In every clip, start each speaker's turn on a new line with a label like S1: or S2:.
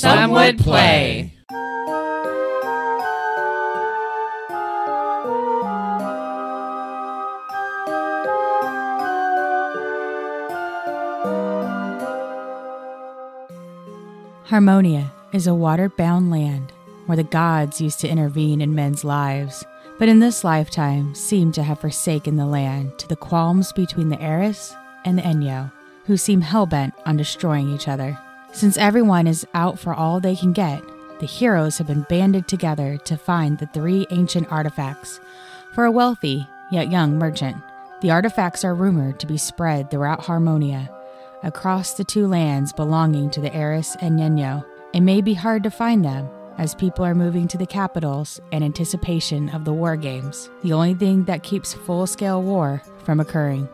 S1: Some would play.
S2: Harmonia is a water-bound land where the gods used to intervene in men's lives, but in this lifetime seem to have forsaken the land to the qualms between the Eris and the Enyo, who seem hell-bent on destroying each other. Since everyone is out for all they can get, the heroes have been banded together to find the 3 ancient artifacts for a wealthy yet young merchant. The artifacts are rumored to be spread throughout Harmonia, across the 2 lands belonging to the Eris and Enyo. It may be hard to find them, as people are moving to the capitals in anticipation of the war games, the only thing that keeps full-scale war from occurring.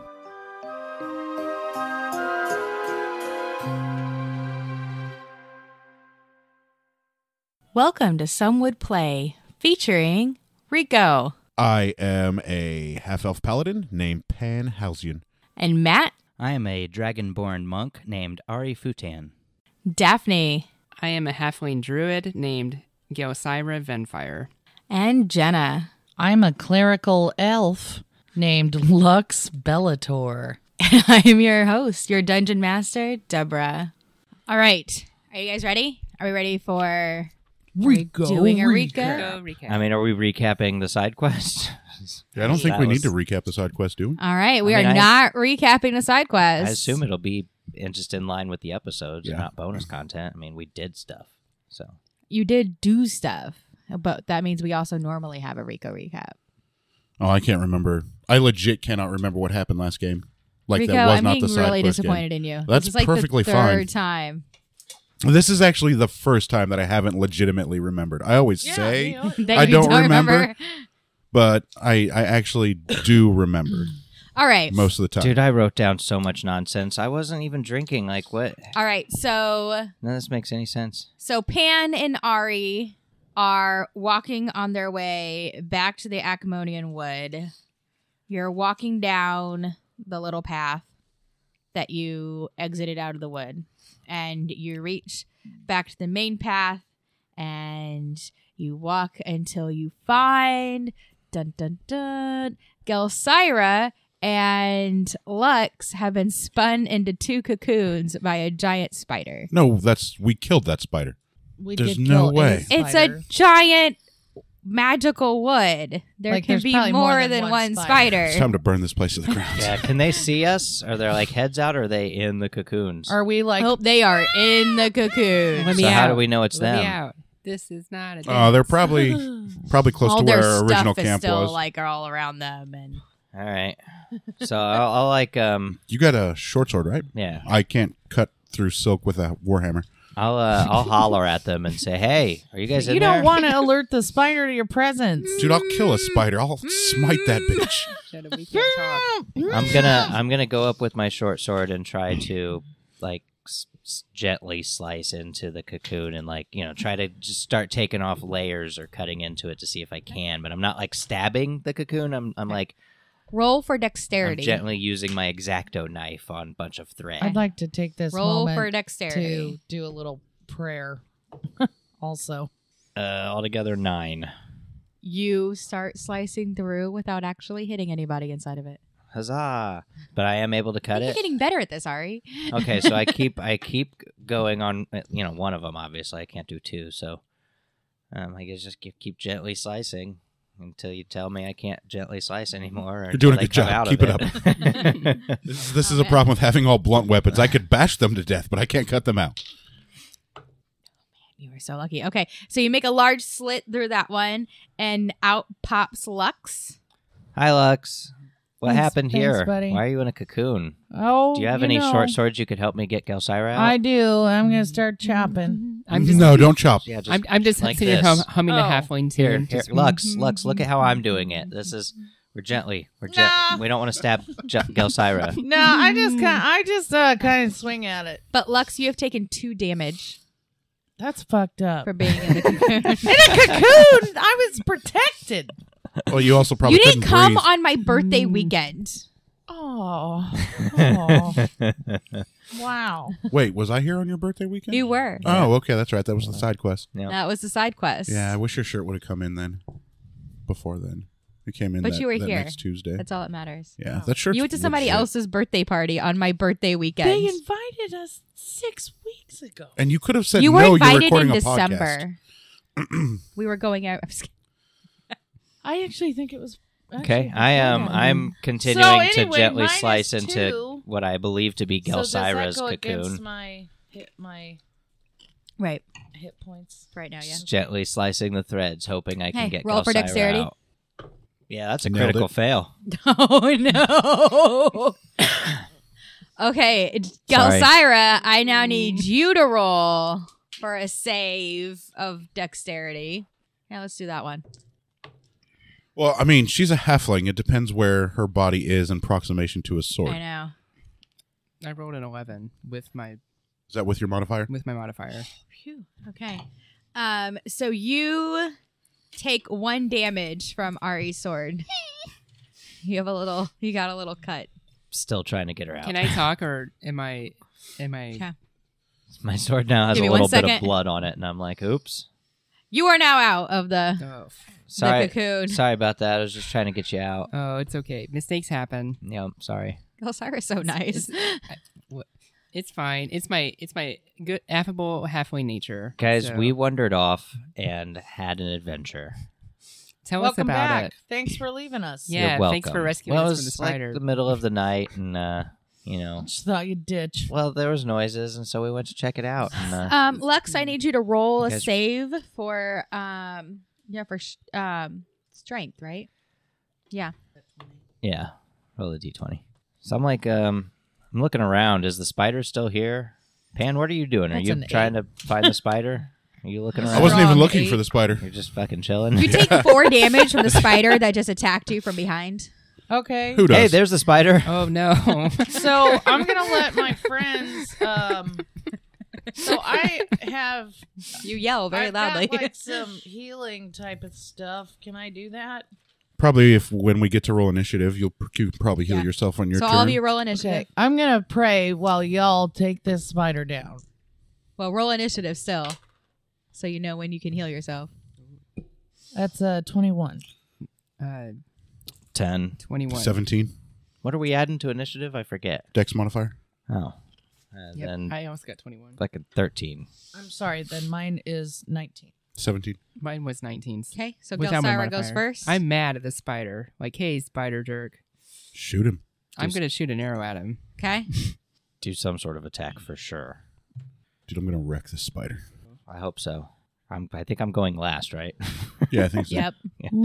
S2: Welcome to Some Would Play, featuring Rico.
S3: I am a half-elf paladin named Pan Halcyon.
S2: And Matt.
S4: I am a dragonborn monk named Ari Futan.
S2: Daphne.
S1: I am a halfling druid named Gelsira Venfire.
S2: And Jenna.
S5: I'm a clerical elf named Lux Bellator.
S2: And I'm your host, your dungeon master, Deborah.
S6: All right. Are you guys ready? Are we ready for
S5: Rico?
S6: doing a
S2: Rico.
S6: recap?
S4: I mean, are we recapping the side quest?
S3: Yeah, I don't think we need to recap the side quest, do we?
S6: All right. We are not recapping the side quest.
S4: I assume it'll be just in line with the episodes and
S3: Yeah.
S4: not bonus content. I mean, we did stuff, so.
S6: You did do stuff, but that means we also normally have a Rico recap.
S3: Oh, I can't remember. I legit cannot remember what happened last game. Like,
S6: Rico,
S3: that was
S6: I'm
S3: not
S6: being
S3: the side
S6: really
S3: quest
S6: disappointed
S3: game.
S6: in you.
S3: That's
S6: this is like
S3: perfectly
S6: the
S3: fine.
S6: third time.
S3: This is actually the first time that I haven't legitimately remembered. I always say
S6: That
S3: I
S6: you
S3: don't remember, but I actually do remember
S6: All right.
S3: most of the time.
S4: Dude, I wrote down so much nonsense. I wasn't even drinking. Like, what?
S6: All right. So
S4: None of this makes any sense.
S6: Pan and Ari are walking on their way back to the Acmonian Wood. You're walking down the little path that you exited out of the wood, and you reach back to the main path, and you walk until you find dun dun dun Gelsira and Lux have been spun into 2 cocoons by a giant spider.
S3: No, we killed that spider. There's
S5: did
S3: no
S5: kill
S3: way.
S6: It's a giant magical wood. There
S5: Like,
S6: can
S5: there's
S6: be
S5: probably
S6: more than one spider.
S3: It's time to burn this place to the ground.
S4: Yeah, can they see us? Are there like heads out, or are they in the cocoons?
S5: Are we like?
S6: I hope they are in the cocoon.
S1: Let me
S4: So
S1: out.
S4: how do we know it's
S1: Let me
S4: them?
S1: out. This is not a
S3: Oh, they're probably close
S6: All
S3: to
S6: their
S3: where our original
S6: stuff is
S3: camp
S6: still
S3: was.
S6: like all around them, and
S4: All right. So I'll like
S3: You got a short sword, right?
S4: yeah.
S3: I can't cut through silk with a warhammer.
S4: I'll holler at them and say, "Hey, are you guys in
S5: You
S4: there?"
S5: don't want to alert the spider to your presence.
S3: Dude, I'll kill a spider. I'll smite that bitch.
S1: Shut up, we can't talk.
S4: I'm gonna go up with my short sword and try to like gently slice into the cocoon and like try to just start taking off layers or cutting into it to see if I can. But I'm not like stabbing the cocoon. I'm like
S6: roll for
S4: I'm
S6: dexterity.
S4: gently using my X-Acto knife on a bunch of thread.
S5: I'd like to take this
S6: Roll
S5: moment
S6: for dexterity.
S5: to do a little prayer. Also,
S4: Altogether 9.
S6: You start slicing through without actually hitting anybody inside of it.
S4: Huzzah! But I am able to cut
S6: You're
S4: it.
S6: getting better at this, Ari.
S4: Okay, so I keep going on. One of them obviously I can't do 2, so I guess just keep gently slicing until you tell me I can't gently slice anymore.
S3: You're doing a good job. Keep it up. This is a problem with having all blunt weapons. I could bash them to death, but I can't cut them out.
S6: You were so lucky. Okay, so you make a large slit through that one, and out pops Lux.
S4: Hi, Lux. What
S5: Thanks-
S4: happened
S5: thanks,
S4: here?
S5: buddy.
S4: Why are you in a cocoon?
S5: oh,
S4: Do you have any short swords you could help me get Gelsira out?
S5: I do. I'm gonna start chopping.
S3: No, don't chop.
S4: Yeah, just
S1: I'm just
S4: like
S1: sitting here
S4: this.
S1: humming the
S5: Oh.
S1: halfling
S4: Here,
S1: tune.
S4: here,
S1: Just-
S4: Lux, look at how I'm doing it. We're gently. We don't want to stab Gelsira.
S5: No, I just kind of swing at it.
S6: But Lux, you have taken 2 damage
S5: That's fucked up.
S6: for being in the cocoon.
S5: In a cocoon, I was protected.
S3: Well, you also probably
S6: You didn't
S3: couldn't
S6: come
S3: breathe.
S6: on my birthday weekend.
S5: Oh. Wow.
S3: Wait, was I here on your birthday weekend?
S6: You were.
S3: Oh, okay, that's right. That was the side quest.
S4: Yeah.
S6: That was the side quest.
S3: Yeah, I wish your shirt would have come in then. Before then. It came in
S6: But
S3: that,
S6: you were
S3: that
S6: here.
S3: next Tuesday.
S6: That's all that matters.
S3: Yeah, that shirt.
S6: You went to somebody else's birthday party on my birthday weekend.
S5: They invited us 6 weeks ago.
S3: And you could have said
S6: You were
S3: no, you're
S6: invited
S3: recording
S6: in
S3: a podcast.
S6: December. We were going out. I'm just kidding.
S5: I actually think it was.
S4: Okay,
S5: actually-
S4: I'm continuing to
S5: anyway,
S4: gently
S5: minus
S4: slice into
S5: 2.
S4: what I believe to be
S5: So does that
S4: Gelsira's
S5: go
S4: cocoon.
S5: against my
S6: Right.
S5: hit points?
S6: Right now, yeah.
S4: Just gently slicing the threads, hoping I can
S6: Hey,
S4: get
S6: roll for
S4: Gelsira
S6: dexterity.
S4: out. Yeah, that's a
S3: Nailed
S4: critical
S3: it.
S4: fail.
S6: Oh, no. Okay, Gelsira, I now need you to roll for a save of dexterity. Yeah, let's do that one.
S3: Well, I mean, she's a halfling. It depends where her body is in proximation to a sword.
S6: I know.
S1: I rolled an 11 with my
S3: Is that with your modifier?
S1: modifier.
S6: Phew. Okay. So you take 1 damage from Ari's sword. You got a little cut.
S4: Still trying to get her out.
S1: Can I talk or am I?
S6: Okay.
S4: My sword now has
S6: Give
S4: a
S6: me 1
S4: little bit of
S6: second.
S4: blood on it, and I'm like, oops.
S6: You are now out of the
S1: Oh,
S4: Sorry,
S6: cocoon.
S4: sorry about that. I was just trying to get you out.
S1: oh, it's okay. Mistakes happen.
S4: Yep, sorry.
S6: Gelsira's so nice.
S1: It's fine. It's my good affable halfway nature.
S4: Guys,
S1: So,
S4: we wandered off and had an adventure.
S1: tell
S5: Welcome
S1: us about
S5: back.
S1: it.
S5: Thanks for leaving us.
S1: Yeah,
S4: You're welcome.
S1: thanks for rescuing
S4: well,
S1: us
S4: it
S1: from the
S4: was
S1: spider.
S4: like the middle of the night, and you know,
S5: Just thought you'd ditch.
S4: well, there was noises, and so we went to check it out. And,
S6: Lux, I need you to roll a
S4: Guys-
S6: save for strength, right? Yeah.
S4: yeah, roll a d20. So I'm like, I'm looking around. Is the spider still here? Pan, what are you doing? Are
S5: That's
S4: you
S5: an
S4: trying to find the spider? Are you looking around?
S3: I wasn't even
S5: Strong
S3: looking
S5: 8.
S3: for the spider.
S4: You're just fucking chilling.
S6: You take 4 damage from the spider that just attacked you from behind.
S5: Okay.
S3: Who does?
S4: Hey, there's the spider.
S1: Oh no.
S5: So I'm gonna let my friends. So I have.
S6: You yell very
S5: I've
S6: loudly.
S5: got, like some healing type of stuff. Can I do that?
S3: Probably if when we get to roll initiative, you can probably heal
S6: Yeah.
S3: yourself on your
S6: So
S3: turn.
S6: all of you roll initiative.
S5: Okay. I'm gonna pray while y'all take this spider down.
S6: Well, roll initiative still, so you know when you can heal yourself.
S5: That's 21.
S4: 10.
S1: 21.
S3: 17.
S4: What are we adding to initiative? I forget.
S3: Dex modifier.
S4: Oh.
S1: Yep,
S4: Then
S1: I also got 21.
S4: like a 13.
S5: I'm sorry. Then mine is 19.
S3: 17.
S1: Mine was 19.
S6: Okay, so
S1: Without my
S6: Gelsira goes
S1: modifier.
S6: first.
S1: I'm mad at the spider. Like, hey, spider jerk.
S3: Shoot him.
S1: I'm gonna shoot an arrow at him.
S6: Okay.
S4: Do some sort of attack for sure.
S3: Dude, I'm going to wreck this spider.
S4: I hope so. I think I'm going last, right?
S3: Yeah, I think so.
S6: Yep.
S4: Can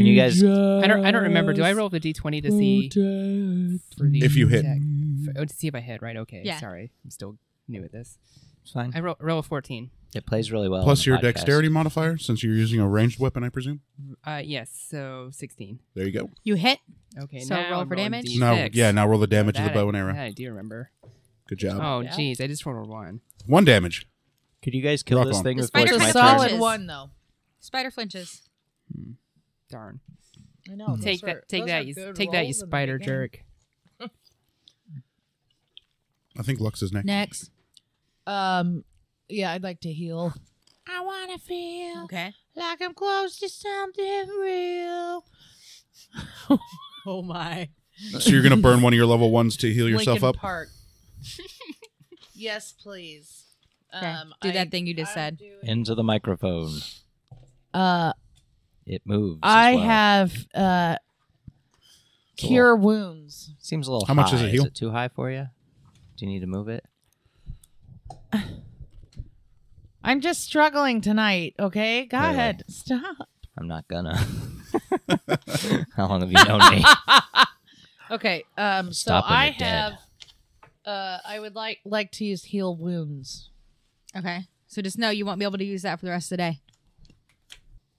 S4: you guys?
S1: I don't remember. Do I roll the d20 to see for the
S3: If you hit.
S1: attack? To see if I hit, right? Okay.
S6: Yeah.
S1: Sorry, I'm still new at this.
S4: It's fine.
S1: I roll a 14.
S4: It plays really well.
S3: Plus
S4: on the
S3: your
S4: podcast.
S3: dexterity modifier, since you're using a ranged weapon, I presume.
S1: Yes, so 16.
S3: There you go.
S6: You hit.
S1: Okay.
S6: So
S1: now
S6: roll
S1: I'm
S6: for
S1: rolling
S6: damage?
S1: D6.
S3: Now roll the damage of the
S1: That
S3: bow and arrow.
S1: That I do remember.
S3: Good job.
S1: Oh,
S5: Yeah.
S1: jeez, I just rolled a 1.
S3: 1 damage.
S4: Could you guys kill
S3: Rock
S4: this
S3: on.
S4: thing
S6: The
S4: before
S6: spider
S4: it's
S5: It's
S4: my
S5: a
S6: kinda
S4: turn?
S5: solid
S6: flinches.
S5: one though.
S6: Spider flinches.
S1: Darn.
S5: I know.
S1: Take that, you spider jerk.
S3: I think Lux is next.
S6: Next.
S5: Yeah, I'd like to heal. I want to feel
S6: Okay.
S5: like I'm close to something real.
S6: Oh my.
S3: So you're going to burn one of your level 1s to heal yourself
S5: Linkin
S3: up?
S5: Park. Yes, please.
S6: Okay. Do that thing you just said.
S4: Into the microphone. It moves.
S5: I
S4: as well.
S5: have cure wounds.
S4: Seems a little
S3: How
S4: high.
S3: much does it heal?
S4: Is it too high for you? Do you need to move it?
S5: I'm just struggling tonight. Okay, go
S4: Really?
S5: ahead. Stop.
S4: I'm not gonna. How long have you known me?
S5: Okay. So
S4: Stop when
S5: I
S4: you're dead.
S5: have. I would like to use heal wounds.
S6: Okay. So just know you won't be able to use that for the rest of the day.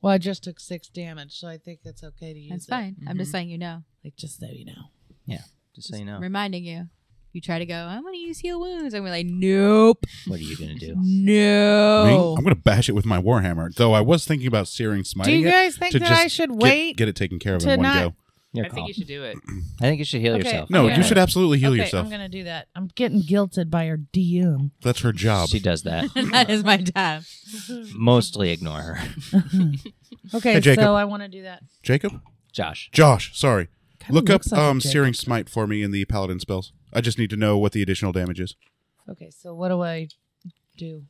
S5: Well, I just took 6 damage, so I think it's okay to use
S6: That's
S5: it.
S6: fine. I'm just saying you know.
S5: Like, just so you know.
S4: Yeah, just so you know.
S6: Reminding you. You try to go, I'm going to use heal wounds. And we're like, nope.
S4: What are you gonna do?
S6: No.
S3: Me? I'm going to bash it with my warhammer. Though I was thinking about searing
S5: Do
S3: smiting
S5: you
S3: it
S5: guys think
S3: to
S5: that
S3: just
S5: I should wait
S3: get it taken care of
S5: to
S3: in one
S5: not-
S3: go.
S4: Your
S1: I
S4: call.
S1: think you should do it.
S4: I think you should heal
S5: Okay.
S4: yourself.
S3: No,
S5: Yeah.
S3: you should absolutely heal
S5: Okay,
S3: yourself.
S5: I'm gonna do that. I'm getting guilted by our DM.
S3: That's her job.
S4: She does that.
S6: That is my job.
S4: Mostly ignore her.
S5: Okay,
S3: Hey, Jacob.
S5: so I want to do that.
S3: Jacob?
S4: Josh.
S3: Josh, sorry.
S5: Kinda
S3: Look up
S5: looks like a Jacob.
S3: Searing Smite for me in the Paladin spells. I just need to know what the additional damage is.
S5: Okay, so what do I do?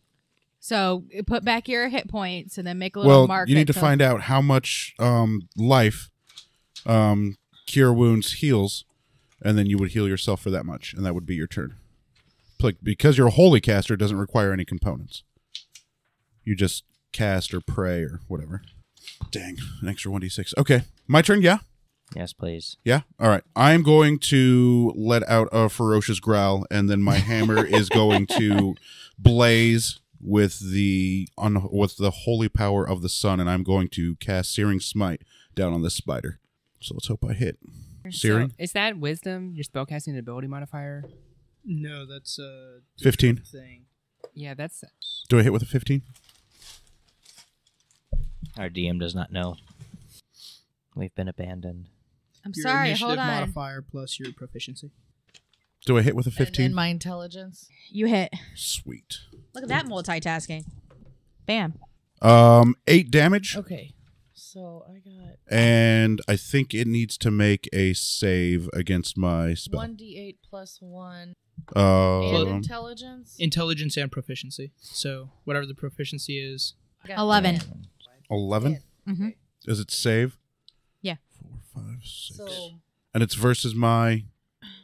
S6: So put back your hit points and then make a little
S3: Well,
S6: mark.
S3: you need to
S6: at
S3: find out how much life Cure Wounds heals, and then you would heal yourself for that much, and that would be your turn. Like, because you're a holy caster, it doesn't require any components. You just cast or pray or whatever. Dang, an extra 1d6. Okay, my turn, yeah?
S4: Yes, please.
S3: Yeah? All right. I'm going to let out a ferocious growl, and then my hammer is going to blaze with the holy power of the sun, and I'm going to cast Searing Smite down on this spider. So let's hope I hit. Searing?
S1: So, is that wisdom? Your spellcasting ability modifier?
S7: No, that's a
S3: 15.
S7: different thing.
S1: Yeah, that's.
S3: Do I hit with a 15?
S4: Our DM does not know. We've been abandoned.
S6: I'm
S7: Your
S6: sorry,
S7: initiative
S6: hold on.
S7: modifier plus your proficiency.
S3: Do I hit with a
S5: And
S3: 15?
S5: then my intelligence.
S6: You hit.
S3: Sweet.
S6: Look at that multitasking. Bam.
S3: 8 damage,
S5: Okay, so I got
S3: and I think it needs to make a save against my spell.
S5: 1d8 plus 1 and
S3: Um,
S5: intelligence.
S7: Intelligence and proficiency. So whatever the proficiency is.
S5: I got
S6: 11.
S5: 10.
S3: 11?
S6: Mm-hmm.
S3: Does it save?
S6: Yeah.
S3: 4, 5, 6.
S5: So
S3: And it's versus my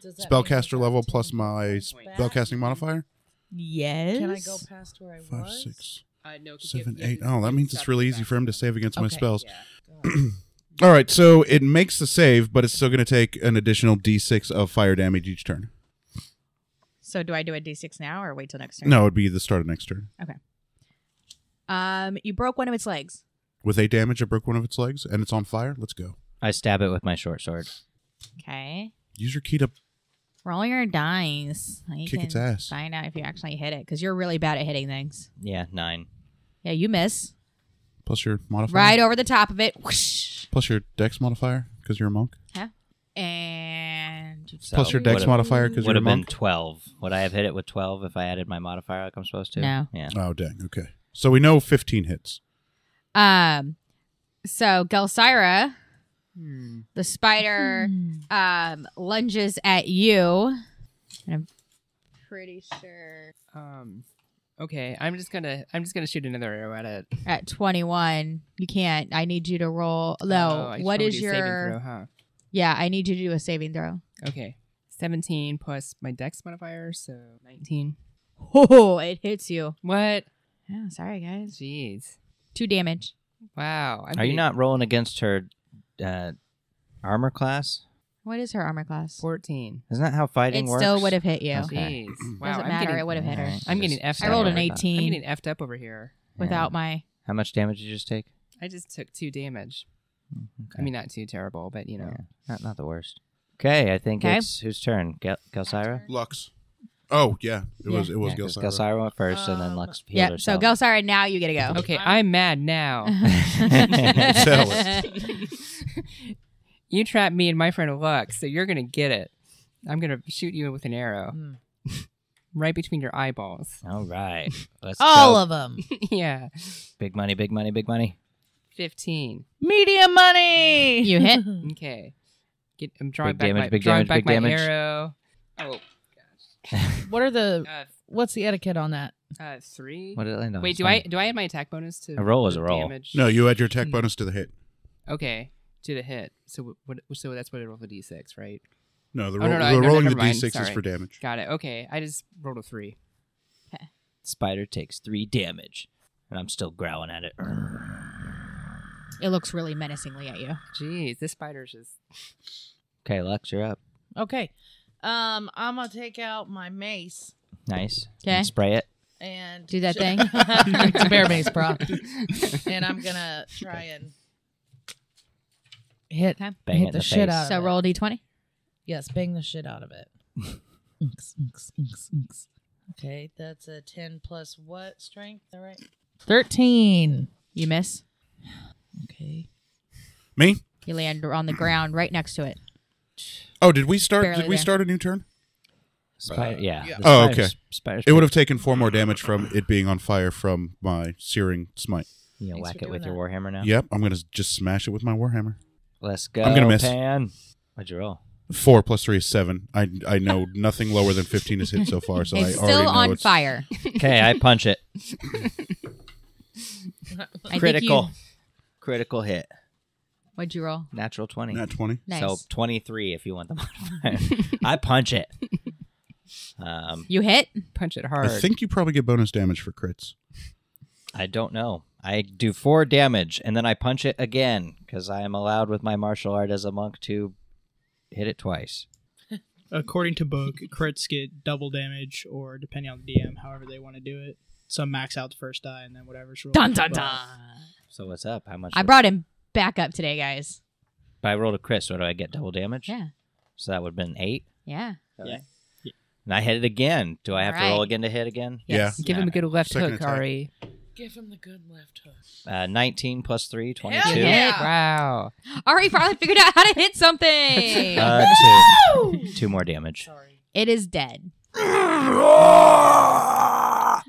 S5: does that
S3: spellcaster
S5: mean I
S3: level
S5: got
S3: plus
S5: 10
S3: my
S5: points back?
S3: spellcasting modifier?
S6: Yes.
S5: Can I go past where I
S3: 5,
S5: was?
S3: 6,
S1: No, 'cause
S3: 7,
S1: you have
S3: 8.
S1: to-
S3: Oh, that
S1: you
S3: means
S1: have
S3: it's
S1: to
S3: really
S1: back
S3: easy for him to save against my
S5: Okay.
S3: spells.
S1: Yeah.
S3: All right, so it makes the save, but it's still going to take an additional d6 of fire damage each turn.
S6: So do I do a d6 now or wait till next turn?
S3: No, it'd be the start of next turn.
S6: You broke one of its legs.
S3: With 8 damage, I broke one of its legs, and it's on fire. Let's go.
S4: I stab it with my short sword.
S6: Okay.
S3: Use your key to
S6: Roll your dice. You
S3: Kick
S6: can
S3: its ass.
S6: find out if you actually hit it because you're really bad at hitting things.
S4: Yeah, 9.
S6: Yeah, you miss.
S3: plus your modifier.
S6: Right over the top of it. Whoosh.
S3: Plus your dex modifier, because you're a monk.
S6: And
S4: So
S3: Plus your dex
S4: would've-
S3: modifier, because
S4: Would
S3: you're a
S4: have been
S3: monk.
S4: 12. Would I have hit it with 12 if I added my modifier like I'm supposed to?
S6: No.
S4: Yeah.
S3: Oh, dang. Okay. So we know 15 hits.
S6: so Gelsira,
S1: Hmm.
S6: the spider, lunges at you. I'm pretty sure
S1: Okay, I'm just gonna shoot another arrow at it.
S6: at 21. You can't. I need you to roll.
S1: Oh,
S6: No.
S1: I should
S6: What
S1: probably
S6: is
S1: do a saving
S6: your?
S1: throw, huh?
S6: Yeah, I need you to do a saving throw.
S1: Okay, 17 plus my dex modifier, so 19.
S6: Oh, it hits you.
S1: What?
S6: Oh, sorry guys.
S1: Jeez.
S6: 2 damage.
S1: Wow.
S4: Are you not rolling against her armor class?
S6: What is her armor class?
S1: 14?
S4: Isn't that how fighting
S6: It
S4: works?
S6: still would have hit you.
S4: Okay.
S1: Jeez. Wow.
S6: Doesn't
S1: I'm
S6: matter.
S1: Getting,
S6: It would have hit her
S4: Alright,
S1: I'm getting
S4: just-
S1: effed
S6: I
S1: up.
S6: rolled an
S4: worry about it.
S6: 18
S1: I'm getting effed up over here.
S6: without my.
S4: How much damage did you just take?
S1: I just took 2 damage.
S4: Okay.
S1: I mean, not too terrible, but you know.
S4: Yeah, not the worst. Okay, I think
S6: Okay.
S4: it's whose turn? Gelsira?
S3: Lux. Oh, yeah. It was
S4: Yeah,
S3: Gelsira.
S4: Gelsira went first, and then Lux healed
S6: Yeah. So
S4: herself.
S6: Gelsira, now you get to go.
S1: Okay, I'm mad now.
S3: Sell it.
S1: You trapped me and my friend Lux, so you're gonna get it. I'm gonna shoot you with an arrow.
S5: Hmm.
S1: Right between your eyeballs.
S4: All right. Let's
S5: All
S4: go.
S5: of them.
S1: Yeah.
S4: Big money, big money, big money.
S1: 15.
S5: Medium money.
S6: You hit.
S1: Okay. I'm drawing
S4: Big
S1: back
S4: damage,
S1: my,
S4: big
S1: drawing
S4: damage,
S1: back
S4: big
S1: my
S4: damage.
S1: arrow. Oh,
S5: What are the?
S1: uh,
S5: What's the etiquette on that?
S1: 3.
S4: What did it land on?
S1: Wait, do I add my attack bonus to
S4: A roll is
S1: the
S4: a roll.
S1: damage?
S3: No, you add your attack bonus to the hit.
S1: Okay, to the hit. So so that's what I roll for d6, right?
S3: No, the
S1: Oh, no,
S3: rolling
S1: never
S3: the
S1: mind.
S3: d6 is
S1: Sorry.
S3: for damage.
S1: Got it. Okay, I just rolled a 3.
S4: Spider takes 3 damage, and I'm still growling at it.
S6: It looks really menacingly at you.
S1: Jeez, this spider's just.
S4: Okay, Lux, you're up.
S5: Okay. I'm gonna take out my mace
S4: Nice.
S6: Okay.
S4: And spray it.
S5: and
S6: Do that thing.
S5: It's a bear mace, bro. And I'm gonna try and hit
S6: Okay.
S4: Bang
S5: hit
S4: it in
S5: the
S4: the
S5: shit
S4: face.
S5: out
S6: So
S5: of it.
S6: roll a d20.
S5: Yes, bang the shit out of it. Inks, inks, inks, inks. Okay, that's a 10 plus what strength? All right. 13.
S6: You miss.
S5: Okay.
S3: Me?
S6: You land on the ground right next to it.
S3: Oh, did we start?
S6: Barely
S3: Did we
S6: there.
S3: start a new turn?
S4: Yeah. the
S3: Oh,
S4: spiders-
S3: okay.
S4: Spiders.
S3: It would have taken 4 more damage from it being on fire from my searing smite.
S4: You know,
S5: Thanks
S4: whack
S5: for
S4: it with
S5: doing
S4: your warhammer now.
S3: Yep, I'm gonna just smash it with my warhammer.
S4: Let's go.
S3: I'm gonna miss.
S4: Pan. What'd you roll?
S3: 4 plus 3 is 7. I know nothing lower than 15 is hit so far, so
S6: It's
S3: I already
S6: still
S3: know
S6: on
S3: it's
S6: fire.
S4: Okay, I punch it.
S6: I think
S4: Critical.
S6: you-
S4: Critical hit.
S6: What'd you roll?
S4: Natural 20.
S3: Nat 20.
S6: Nice.
S4: So 23 if you want the modifier. I punch it.
S6: You hit?
S1: Punch it
S3: I
S1: hard.
S3: think you probably get bonus damage for crits.
S4: I don't know. I do 4 damage, and then I punch it again, because I am allowed with my martial art as a monk to hit it twice.
S7: According to book, crits get double damage, or depending on the DM, however they want to do it. Some max out the first die, and then whatever's rolled.
S6: Dun dun dun.
S4: So what's up? How much?
S6: I brought him back up today, guys.
S4: If I rolled a crit, so do I get double damage?
S6: Yeah.
S4: So that would have been 8.
S6: Yeah.
S7: Yeah.
S4: And I hit it again. Do I have to roll
S6: Alright.
S4: again to hit again?
S6: Yes.
S1: Give him a good left
S3: Second
S1: hook,
S3: attack.
S1: Ari.
S5: Give him the good left hook.
S4: 19 plus 3, 22.
S5: Hell
S6: You
S5: yeah.
S6: hit.
S1: Wow.
S6: Ari finally figured out how to hit something.
S4: 2 more damage.
S5: Sorry.
S6: It is dead.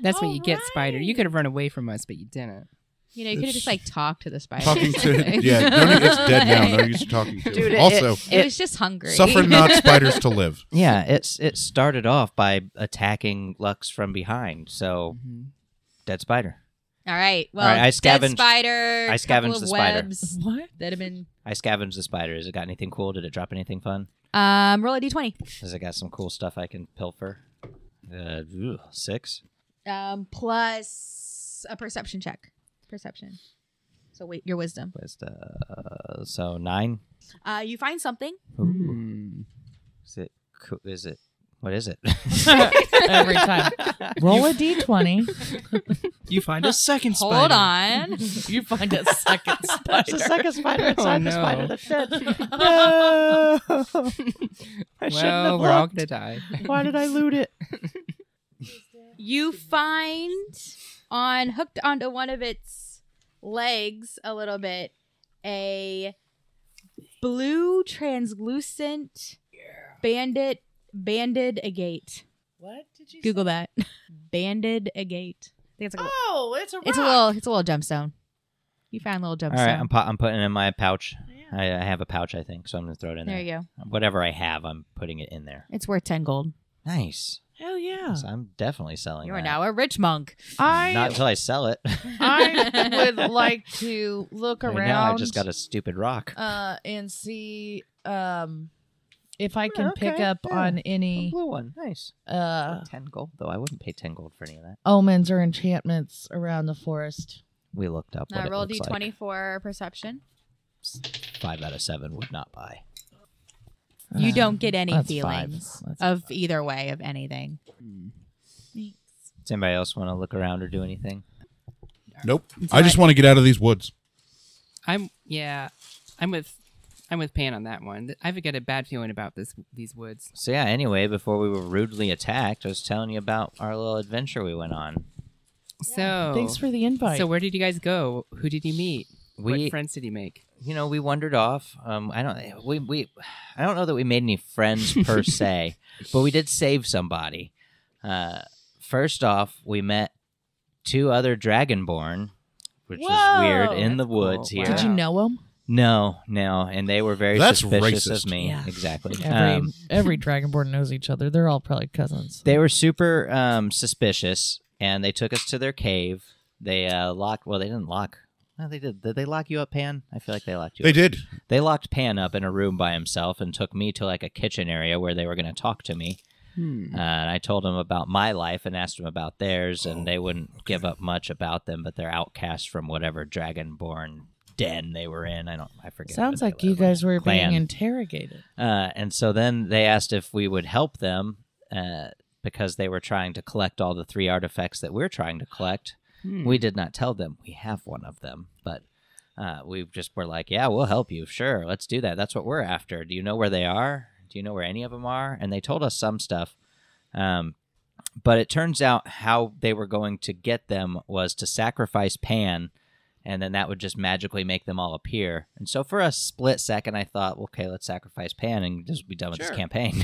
S1: That's what you get, Spider. You could have run away from us, but you didn't.
S6: You know, you could have just like talked to the spider.
S3: Talking to yeah, it's dead now. No use to talking to
S4: Dude,
S3: it. Also,
S6: It was just hungry.
S3: suffer not spiders to live.
S4: Yeah, it started off by attacking Lux from behind. So, dead spider.
S6: All right. Well,
S4: All right, I
S6: dead
S4: scavenged-
S6: spider.
S4: I scavenged
S6: couple
S4: the
S6: of
S4: spider.
S6: webs
S5: What?
S6: that have been.
S4: I scavenged the spider. Has it got anything cool? Did it drop anything fun?
S6: Roll a d20.
S4: Has it got some cool stuff I can pilfer? 6.
S6: Plus a perception check. Perception. So wait, your wisdom.
S4: So 9.
S6: You find something.
S1: Hmm.
S4: Is it? What is it?
S5: Every time. Roll a d20.
S7: You find a second spider.
S6: Hold on.
S5: You find a second spider.
S4: There's a second spider
S1: inside the spider
S4: that's dead.
S1: Well, we're all gonna die.
S4: Why did I loot it?
S6: You find hooked onto one of its legs a little bit a blue translucent banded agate.
S5: What did you
S6: Google
S5: say?
S6: that. Banded agate. I think it's like
S5: Oh, it's a rock.
S6: it's a little gemstone. You found a little gemstone.
S4: All right, I'm putting it in my pouch.
S5: Yeah.
S4: I have a pouch, I think, so I'm gonna throw it in there.
S6: There you go.
S4: Whatever I have, I'm putting it in there.
S6: It's worth 10 gold.
S4: Nice.
S5: Hell yeah.
S4: So I'm definitely selling
S6: You
S4: that.
S6: are now a rich monk.
S4: Not until I sell it.
S5: I would like to look
S4: Right
S5: around.
S4: now, I just got a stupid rock.
S5: And see if I can pick
S4: Okay,
S5: up
S4: yeah.
S5: on
S4: A
S5: any
S4: blue one, nice. 10 gold though. I wouldn't pay 10 gold for any of that.
S5: omens or enchantments around the forest.
S4: We looked up what it
S6: Roll
S4: looks
S6: d20
S4: like.
S6: for perception.
S4: 5 out of 7 would not buy.
S6: You don't get any
S5: That's
S6: feelings
S5: 5. That's
S6: of
S5: 5.
S6: either way of anything.
S4: Does anybody else want to look around or do anything?
S3: Nope. I just want to get out of these woods.
S1: I'm with Pan on that one. I've got a bad feeling about these woods.
S4: So yeah, anyway, before we were rudely attacked, I was telling you about our little adventure we went on.
S1: So
S5: Thanks for the invite.
S1: So where did you guys go? Who did you meet?
S4: We-
S1: What friends did you make?
S4: You know, we wandered off. I don't know that we made any friends per se, but we did save somebody. First off, we met 2 other Dragonborn, which is
S5: Whoa!
S4: weird, in the
S1: That's
S4: woods
S1: cool.
S4: here.
S5: Did you know him?
S4: No, and they were very
S3: That's
S4: suspicious
S3: racist.
S4: of me.
S5: Yeah.
S4: Exactly.
S5: Every Dragonborn knows each other. They're all probably cousins.
S4: They were super suspicious, and they took us to their cave. They locked. Well, they didn't lock. No, they did. Did they lock you up, Pan? I feel like they locked you
S3: They
S4: up.
S3: did.
S4: They locked Pan up in a room by himself and took me to like a kitchen area where they were going to talk to me. And I told them about my life and asked them about theirs, and they wouldn't give up much about them, but they're outcasts from whatever Dragonborn den they were in. I forget.
S5: Sounds
S4: where
S5: like
S4: they
S5: you
S4: live.
S5: guys were
S4: Clan.
S5: being interrogated.
S4: And so then they asked if we would help them because they were trying to collect all the 3 artifacts that we're trying to collect. We did not tell them we have one of them, but we just were like, yeah, we'll help you. Sure, let's do that. That's what we're after. Do you know where they are? Do you know where any of them are? And they told us some stuff. But it turns out how they were going to get them was to sacrifice Pan and then that would just magically make them all appear. And so for a split second, I thought, okay, let's sacrifice Pan and just be done with this campaign.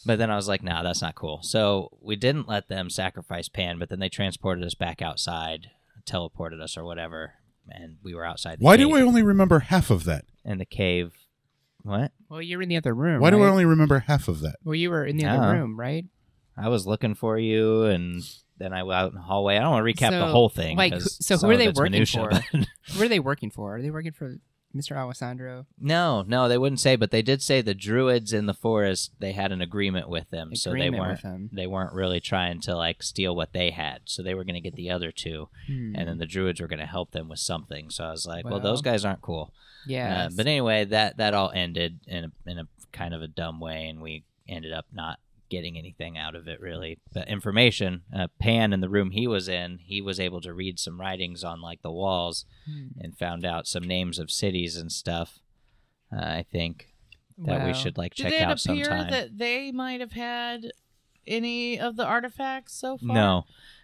S4: But then I was like, no, that's not cool. So we didn't let them sacrifice Pan, but then they transported us back outside, teleported us or whatever, and we were outside the
S3: Why
S4: cave.
S3: do I only remember half of that?
S4: In the cave. What?
S1: Well, you were in the other room.
S3: Why do I
S1: right?
S3: only remember half of that?
S1: Well, you were in the other room, right?
S4: I was looking for you, and then I went out in the hallway. I don't want to recap the whole thing.
S1: Like,
S4: 'cause
S1: so
S4: some
S1: who are
S4: of
S1: they
S4: it's
S1: working
S4: minutia,
S1: for?
S4: but-
S1: Who are they working for? Are they working for Mr. Alessandro?
S4: No, they wouldn't say, but they did say the druids in the forest, they had an agreement with them, so they weren't really trying to like steal what they had. So they were going to get the other two, and then the druids were going to help them with something. So I was like, well, those guys aren't cool.
S1: Yeah.
S4: But anyway, that all ended in a kind of a dumb way, and we ended up not getting anything out of it really. But information, Pan in the room he was in, he was able to read some writings on like the walls and found out some names of cities and stuff. I think that we should like check out sometime.
S5: Did it appear that they might have had any of the artifacts so far?
S4: No,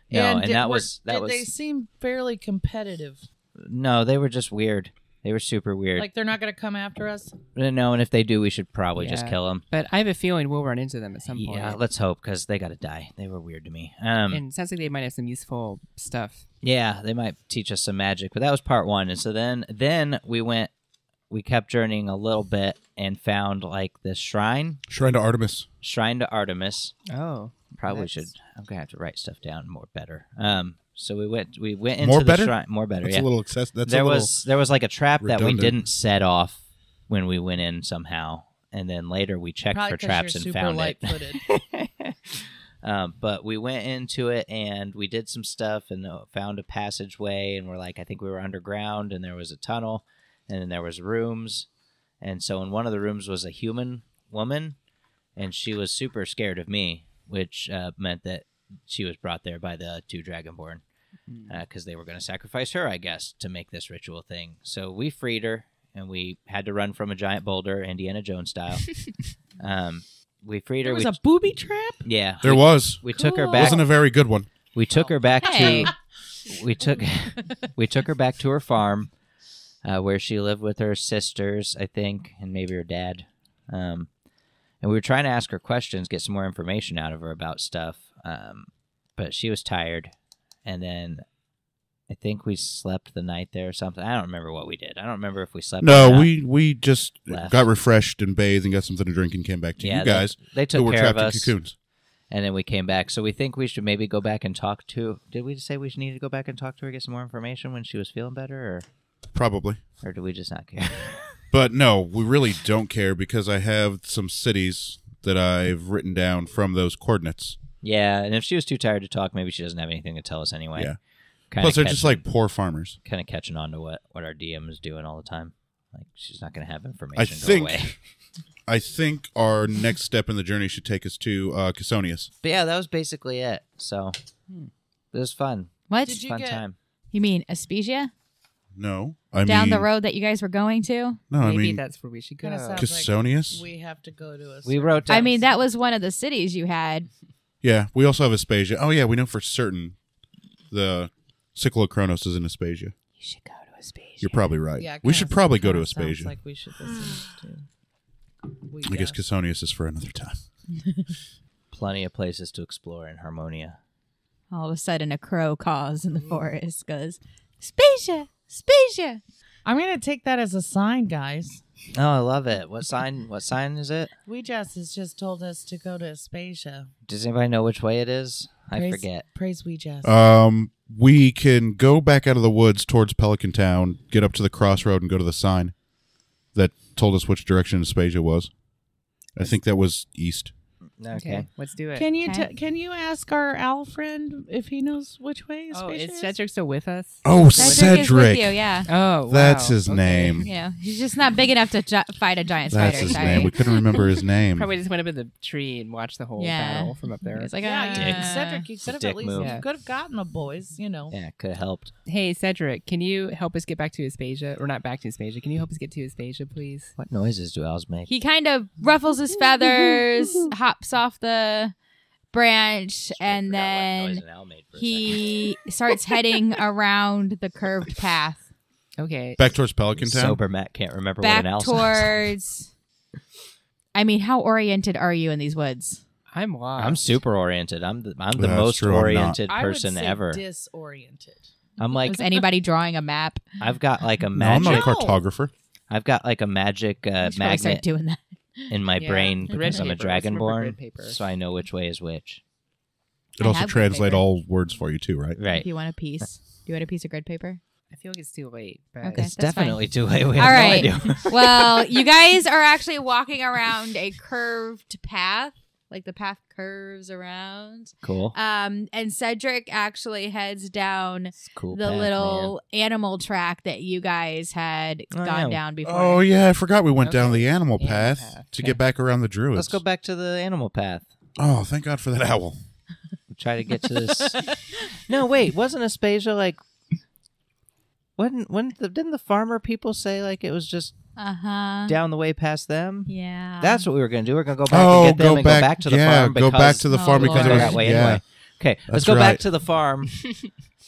S4: and
S5: did they seem fairly competitive?
S4: No, they were just weird. They were super weird.
S5: Like they're not going to come after us?
S4: No, and if they do, we should probably just kill them.
S1: But I have a feeling we'll run into them at some point.
S4: Yeah, let's hope, because they got to die. They were weird to me.
S1: And it sounds like they might have some useful stuff.
S4: Yeah, they might teach us some magic, but that was part one. And so then we kept journeying a little bit and found like this shrine.
S3: Shrine to Artemis.
S4: Shrine to Artemis.
S1: Oh,
S4: probably should. I'm gonna have to write stuff down more better. So we went into
S3: More
S4: the
S3: better?
S4: shrine. More better.
S3: That's
S4: yeah.
S3: a little excess.
S4: There was like a trap that we
S3: redundant.
S4: didn't set off when we went in somehow, and then later we checked
S5: Probably
S4: for
S5: 'cause
S4: traps
S5: you're
S4: and
S5: super
S4: found
S5: light-footed.
S4: it. But we went into it and we did some stuff and found a passageway, and we're like, I think we were underground, and there was a tunnel, and then there was rooms, and so in one of the rooms was a human woman, and she was super scared of me, which meant that she was brought there by the two Dragonborn. Because they were going to sacrifice her, I guess, to make this ritual thing. So we freed her, and we had to run from a giant boulder, Indiana Jones style. We freed her.
S5: There was a booby trap?
S4: Yeah.
S3: There was.
S4: We took her
S5: Cool.
S3: It
S4: back.
S3: wasn't a very good one.
S4: We took her back
S6: Hey.
S4: to. We took her back to her farm, where she lived with her sisters, I think, and maybe her dad. And we were trying to ask her questions, get some more information out of her about stuff. But she was tired. And then I think we slept the night there or something. I don't remember what we did. I don't remember if we slept or
S3: No,
S4: not.
S3: we just
S4: Left.
S3: got refreshed and bathed and got something to drink and came back to
S4: Yeah,
S3: you guys
S4: They
S3: who
S4: took
S3: were
S4: care of
S3: trapped in
S4: us.
S3: cocoons.
S4: And then we came back. So we think we should maybe go back and talk to... Did we say we needed to go back and talk to her, get some more information when she was feeling better?
S3: Probably.
S4: Or do we just not care?
S3: But no, we really don't care because I have some cities that I've written down from those coordinates.
S4: Yeah, and if she was too tired to talk, maybe she doesn't have anything to tell us anyway.
S3: Yeah.
S4: Kinda
S3: Plus, they're just like poor farmers.
S4: kind of catching on to what our DM is doing all the time. Like, she's not going to have information
S3: I
S4: go
S3: think
S4: away.
S3: I think our next step in the journey should take us to Cassonius.
S4: But yeah, that was basically it. So it was fun.
S6: What?
S5: Did you
S4: Fun
S5: get-
S4: time.
S6: You mean Espasia?
S3: No, I
S6: Down
S3: mean
S6: the road that you guys were going to?
S3: No, I
S1: Maybe
S3: mean
S1: that's where we should go.
S5: Kinda sounds
S3: Cassonius.
S5: We have to go to a
S4: We wrote down.
S6: I mean, that was one of the cities you had.
S3: Yeah, we also have Espasia. Oh yeah, we know for certain the Cyclochronos is in Espasia.
S6: You should go to Espasia.
S3: You're probably right.
S5: Yeah,
S3: We should probably go to
S5: kinda sounds
S3: Espasia.
S5: like we should listen to.
S3: I guess Cassonius is for another time.
S4: plenty of places to explore in Harmonia.
S6: All of a sudden, a crow calls in the forest, goes, Spacia! Spacia!
S5: I'm going to take that as a sign, guys.
S4: Oh, I love it. What sign is it?
S5: Weejas has just told us to go to Espasia.
S4: Does anybody know which way it is? I
S5: Praise-
S4: forget.
S5: Praise Weejas.
S3: We can go back out of the woods towards Pelican Town, get up to the crossroad, and go to the sign that told us which direction Espasia was. I think that was east.
S4: Okay.
S1: Let's do it.
S5: Can you
S6: Okay.
S5: can you ask our owl friend if he knows which way Espasia
S1: Oh, is
S5: is?
S1: Cedric still with us?
S3: Oh,
S6: Cedric is with you, yeah.
S1: Oh,
S3: That's
S1: wow.
S3: his
S1: Okay.
S3: name.
S6: Yeah, he's just not big enough to fight a giant
S3: That's
S6: spider.
S3: his
S6: sorry.
S3: name. We couldn't remember his name.
S1: Probably just went up in the tree and watched the whole
S6: Yeah.
S1: battle from up there.
S6: He's like,
S5: Yeah,
S4: Dick.
S5: Cedric, you could have
S4: dick
S5: at least
S4: move.
S5: you could have gotten the boys, you know.
S4: Yeah, could have helped.
S1: Hey, Cedric, can you help us get back to Espasia? Or not back to Espasia. Can you help us get to Espasia, please?
S4: What noises do owls make?
S6: he kind of ruffles his feathers, hops off the branch, and
S4: Forgot what
S6: then
S4: noise an owl made for a
S6: he starts heading around the curved path.
S1: Okay.
S3: Back towards Pelican
S4: second.
S3: Town.
S4: Sober Matt can't remember
S6: Back
S4: what an owl sounds like.
S6: towards. I mean, how oriented are you in these woods?
S1: I'm lost.
S4: I'm super oriented. I'm the
S3: That's
S4: most
S3: true, I'm not.
S4: oriented
S5: I would
S4: person
S5: say
S4: ever.
S5: disoriented.
S4: I'm like,
S6: Was anybody drawing a map?
S4: I've got like a
S3: No, I'm
S4: magic.
S3: not a cartographer.
S4: I've got like a magic
S6: You should probably start
S4: magnet
S6: doing that.
S4: in my
S1: Yeah,
S4: brain
S1: grid
S4: because I'm a
S1: paper. Let's remember
S4: dragonborn,
S1: grid paper.
S4: so I know which way is which.
S3: It
S6: I
S3: also
S6: have grid
S3: translate
S6: paper.
S3: all words for you too, right?
S4: Right.
S6: If you want a piece, do you want a piece of grid paper?
S1: I feel like it's too late. But
S6: Okay.
S4: It's
S6: that's fine.
S4: definitely too late. We
S6: All
S4: have
S6: right.
S4: no idea.
S6: Well, you guys are actually walking around a curved path. Like the path curves around.
S4: Cool.
S6: And Cedric actually heads down
S4: It's a cool
S6: the
S4: path,
S6: little animal track that you guys had
S4: Oh,
S6: gone
S4: yeah.
S6: down before.
S3: Oh yeah, I forgot we went down
S1: Okay.
S3: the animal
S1: Animal
S3: path
S1: path.
S3: to
S4: Okay.
S3: get back around the druids.
S4: Man. Let's go back to the animal path.
S3: Oh, thank God for that owl.
S4: Try to get to this. No, wait. Wasn't Espasia like? Didn't the farmer people say like it was just down the way past them?
S6: Yeah.
S4: That's what we were gonna do. We're gonna go back
S3: Oh,
S4: and get them
S3: go
S4: and
S3: back.
S4: go back to the
S3: yeah,
S4: farm.
S3: go back to the
S6: Oh,
S3: farm because
S6: Lord.
S3: it was
S4: that way
S3: yeah.
S4: anyway. Okay, let's
S3: That's
S4: go back
S3: right.
S4: to the farm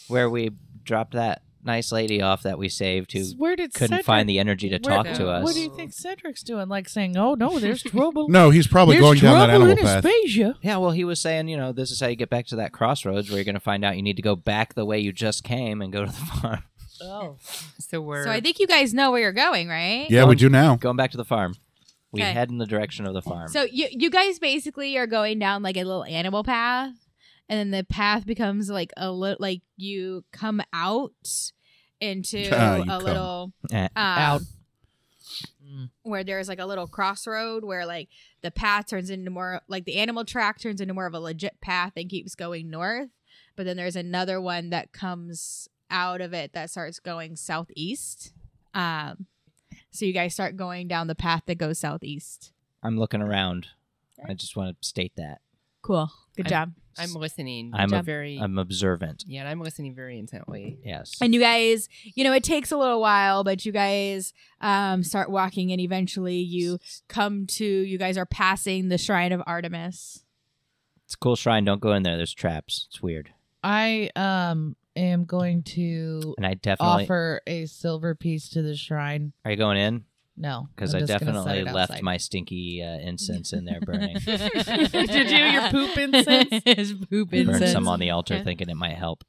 S4: where we dropped that nice lady off that we saved who
S5: Where did
S4: couldn't
S5: Cedric,
S4: find the energy to talk to us.
S5: What do you think Cedric's doing? Like saying, "Oh no, there's trouble."
S3: No, he's probably
S5: there's
S3: going down that
S5: trouble
S3: animal
S5: in
S3: path.
S5: Espasia.
S4: Yeah, well, he was saying, this is how you get back to that crossroads where you're going to find out you need to go back the way you just came and go to the farm.
S5: Oh,
S1: So we're.
S6: So I think you guys know where you're going, right?
S3: Yeah, we do now.
S4: Going back to the farm. We
S6: Okay.
S4: head in the direction of the farm.
S6: So you guys basically are going down like a little animal path, and then the path becomes like a little like you come out into
S3: Ah, you
S6: a
S3: come.
S6: little
S5: out.
S6: where there's like a little crossroad where like the path turns into more like the animal track turns into more of a legit path and keeps going north, but then there's another one that comes out of it that starts going southeast. So you guys start going down the path that goes southeast.
S4: I'm looking around. I just want to state that.
S6: Cool. Good job.
S1: I'm listening.
S4: I'm
S1: very.
S4: observant.
S1: Yeah, and I'm listening very intently.
S4: Yes.
S6: And you guys, it takes a little while, but you guys start walking, and eventually you guys are passing the Shrine of Artemis.
S4: It's a cool shrine. Don't go in there. There's traps. It's weird.
S5: I am going to
S4: And I definitely...
S5: offer a silver piece to the shrine.
S4: Are you going in?
S5: No,
S4: Because
S5: I'm
S4: I
S5: just gonna set
S4: definitely
S5: it
S4: left
S5: outside.
S4: my stinky incense in there burning.
S5: Did you your poop incense?
S6: His poop
S4: Burned
S6: incense.
S4: some on the altar
S6: Yeah.
S4: thinking it might help.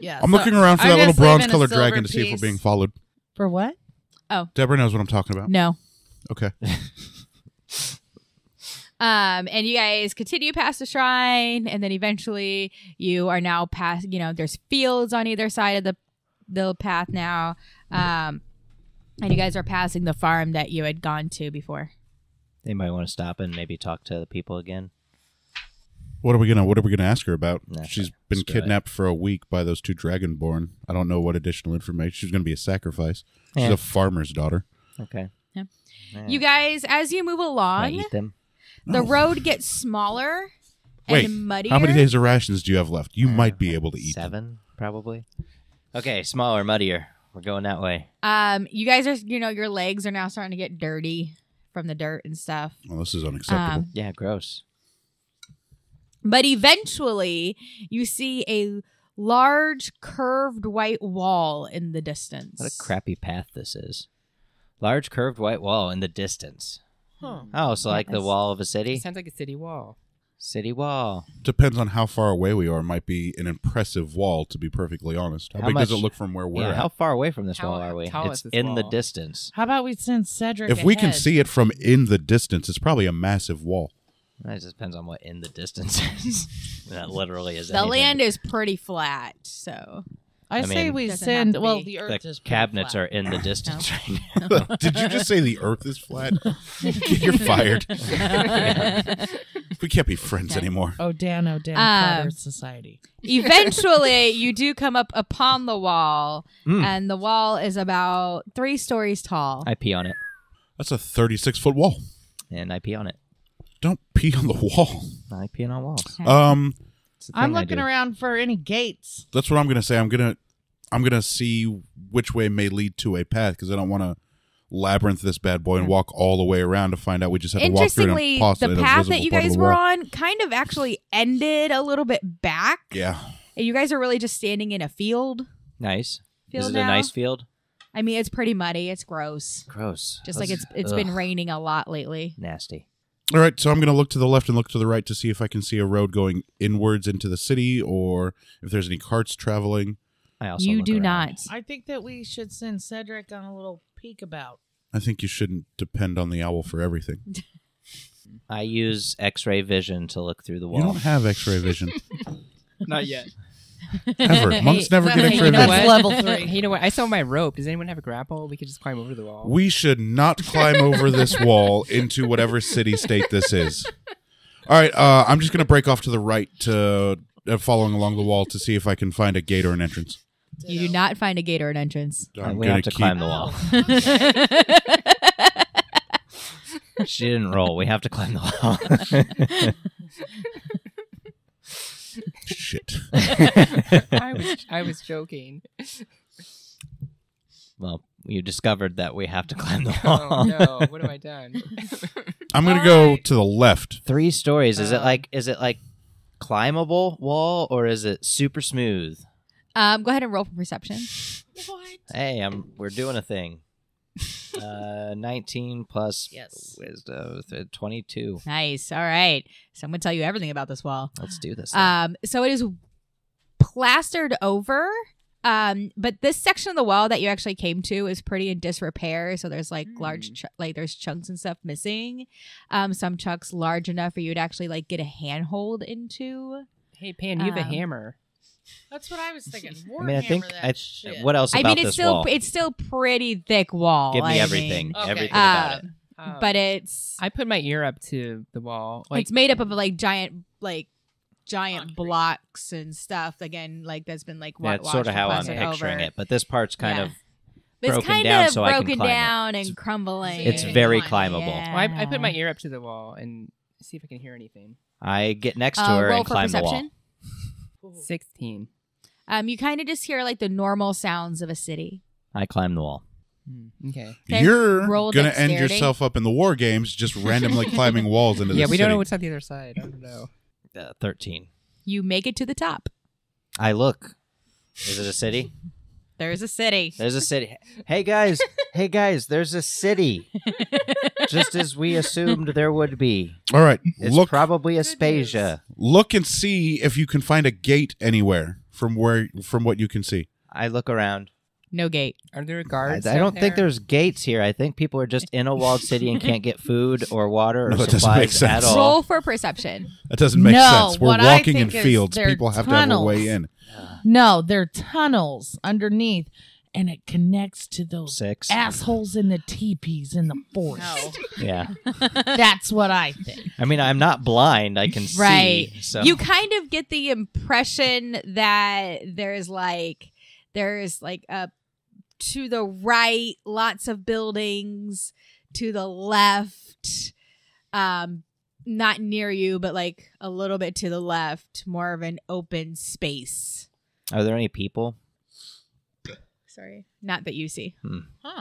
S5: Yeah,
S3: I'm
S5: so
S3: looking around for
S5: I'm
S3: that little
S5: just leaving a
S3: bronze-colored
S5: silver
S3: dragon to see if we're
S5: piece.
S3: being followed.
S5: For what?
S3: Deborah knows what I'm talking about.
S6: No.
S3: Okay.
S6: And you guys continue past the shrine, and then eventually you are now past. There's fields on either side of the path now, and you guys are passing the farm that you had gone to before.
S4: They might want to stop and maybe talk to the people again.
S3: What are we gonna ask her about?
S4: Nah,
S3: She's been
S4: screw it.
S3: kidnapped for a week by those two dragonborn. I don't know what additional information. She's gonna be a sacrifice. She's
S4: Yeah.
S3: a farmer's daughter.
S4: Okay.
S6: Yeah.
S4: Yeah.
S6: You guys, as you move
S4: Can I
S6: along,
S4: eat them?
S6: the road gets smaller
S3: Wait,
S6: and muddier.
S3: how many days of rations do you have left? You might be able to eat them.
S4: 7, probably. Okay, smaller, muddier. We're going that way.
S6: You guys are, your legs are now starting to get dirty from the dirt and stuff.
S3: Well, this is unacceptable.
S4: Yeah, gross.
S6: But eventually, you see a large curved white wall in the distance.
S4: What a crappy path this is. Large curved white wall in the distance.
S5: Huh.
S4: Oh, so like the
S6: Yes.
S4: wall of a
S1: It
S4: city?
S1: sounds like a city wall.
S4: City wall.
S3: Depends on how far away we are. It might be an impressive wall, to be perfectly honest. How
S4: How
S3: big does it
S4: much-
S3: look from where we're
S4: Yeah,
S3: at?
S4: how far away from this
S1: How
S4: wall are we?
S1: tall
S4: It's
S1: is this
S4: in the
S1: wall?
S4: distance.
S5: How about we send Cedric?
S3: If we can
S5: ahead?
S3: see it from in the distance, it's probably a massive wall.
S4: It just depends on what in the distance is. That literally is
S6: The
S4: anything.
S6: land is pretty flat, so
S5: I say
S4: mean-
S5: we
S6: Doesn't
S5: send.
S6: have to
S5: Well,
S6: be.
S5: the earth
S4: The
S5: is pretty
S4: cabinets
S5: flat.
S4: are in the distance right now.
S3: Did you just say the earth is flat? You're fired. We can't be friends anymore.
S5: Odanodan Carter Society.
S6: eventually you do come up upon the wall,
S4: Mm.
S6: and the wall is about 3 stories tall.
S4: I pee on it.
S3: That's a 36-foot wall.
S4: And I pee on it.
S3: Don't pee on the wall.
S4: I pee on walls.
S6: Okay.
S4: It's the
S5: I'm
S4: thing I
S5: looking
S4: do.
S5: around for any gates.
S3: That's what I'm gonna say. I'm gonna see which way may lead to a path because I don't want to labyrinth this bad boy and walk all the way around to find out we just had to walk through
S6: Interestingly, the path that you guys were on kind of actually ended a little bit back.
S3: Yeah.
S6: And you guys are really just standing in a field.
S4: Nice.
S6: Field
S4: Is it
S6: now.
S4: a nice field?
S6: I mean, it's pretty muddy. It's gross.
S4: Gross.
S6: Just like it's been raining a lot lately.
S4: Nasty.
S3: All right, so I'm going to look to the left and look to the right to see if I can see a road going inwards into the city or if there's any carts traveling.
S4: I also
S6: You
S4: look
S6: do
S4: around.
S6: not.
S5: I think that we should send Cedric on a little peek about.
S3: I think you shouldn't depend on the owl for everything.
S4: I use X-ray vision to look through the
S3: You
S4: wall.
S3: don't have X-ray vision.
S7: Not yet.
S3: Ever. Monks never get
S6: hey,
S3: X-ray
S6: you know
S3: vision.
S5: That's level 3.
S1: You know what? I saw my rope. Does anyone have a grapple? We could just climb over the wall.
S3: We should not climb over this wall into whatever city-state this is. All right, I'm just going to break off to the right, to following along the wall to see if I can find a gate or an entrance.
S6: You do not find a gate or an entrance.
S3: I'm
S4: we
S3: gonna
S4: have to
S3: keep-
S4: climb the wall. She didn't roll. We have to climb the wall.
S3: Shit.
S1: I was joking.
S4: Well, you discovered that we have to climb the
S1: Oh
S4: wall.
S1: no! What have I done?
S3: I'm going to go to the left.
S4: 3 stories. Is it like climbable wall or is it super smooth?
S6: Go ahead and roll for perception.
S4: Hey, we're doing a thing. 19 plus
S5: Yes.
S4: wisdom, 22.
S6: Nice. All right. So I'm going to tell you everything about this wall.
S4: Let's do this. Thing.
S6: So it is plastered over. But this section of the wall that you actually came to is pretty in disrepair. So there's like there's chunks and stuff missing. Some chunks large enough for you to actually like get a handhold into.
S1: Hey, Pan, you have a hammer.
S5: That's what I was thinking.
S4: I mean, I think
S5: that shit.
S4: what else about
S6: it's
S4: this wall?
S6: it's still pretty thick wall.
S4: Give me
S6: I
S4: everything.
S6: mean.
S5: Okay.
S4: Everything about it.
S6: But it's
S1: I put my ear up to the wall.
S6: it's made up of like giant blocks and stuff. Again, like that's been like
S4: Yeah, it's sort of how I'm picturing it. But this part's kind of
S6: It's
S4: broken
S6: kind
S4: down
S6: of
S4: so I can
S6: broken
S4: climb it.
S6: down and crumbling.
S4: It's
S5: Yeah.
S4: very
S5: Yeah.
S4: climbable.
S6: Yeah.
S1: Well, I put my ear up to the wall and see if I can hear anything.
S4: I get next to her
S6: roll
S4: and
S6: for
S4: climb the wall.
S6: perception.
S1: 16.
S6: You kind of just hear like the normal sounds of a city.
S4: I climb the wall.
S1: Okay.
S6: Okay,
S3: You're
S6: roll
S3: going to end
S6: dexterity.
S3: yourself up in the war games just randomly climbing walls into the
S1: Yeah,
S3: city.
S1: we don't know what's on the other side. I don't know.
S4: 13.
S6: You make it to the top.
S4: I look. Is it a city?
S6: There's a city.
S4: There's a city. Hey guys, there's a city. Just as we assumed there would be.
S3: All right,
S4: It's
S3: look
S4: probably Espasia.
S3: look and see if you can find a gate anywhere from what you can see.
S4: I look around.
S6: No gate.
S1: Are there guards?
S4: I don't
S1: out
S4: think
S1: there?
S4: there's gates here. I think people are just in a walled city and can't get food or water or
S3: No, it doesn't make
S4: supplies at
S3: sense.
S4: all.
S6: Roll for perception.
S3: That doesn't make
S5: No,
S3: sense. We're
S5: what I
S3: walking in
S5: think is
S3: fields.
S5: they're
S3: People have to have a
S5: tunnels.
S3: way in.
S5: No, they're tunnels underneath, and it connects to those
S4: 6.
S5: assholes in the teepees in the forest.
S4: Yeah.
S5: That's what I think.
S4: I mean, I'm not blind. I can
S6: Right.
S4: see. So
S6: You kind of get the impression that there's like a to the right, lots of buildings. To the left, not near you, but like a little bit to the left, more of an open space.
S4: Are there any people?
S6: Sorry, not that you see.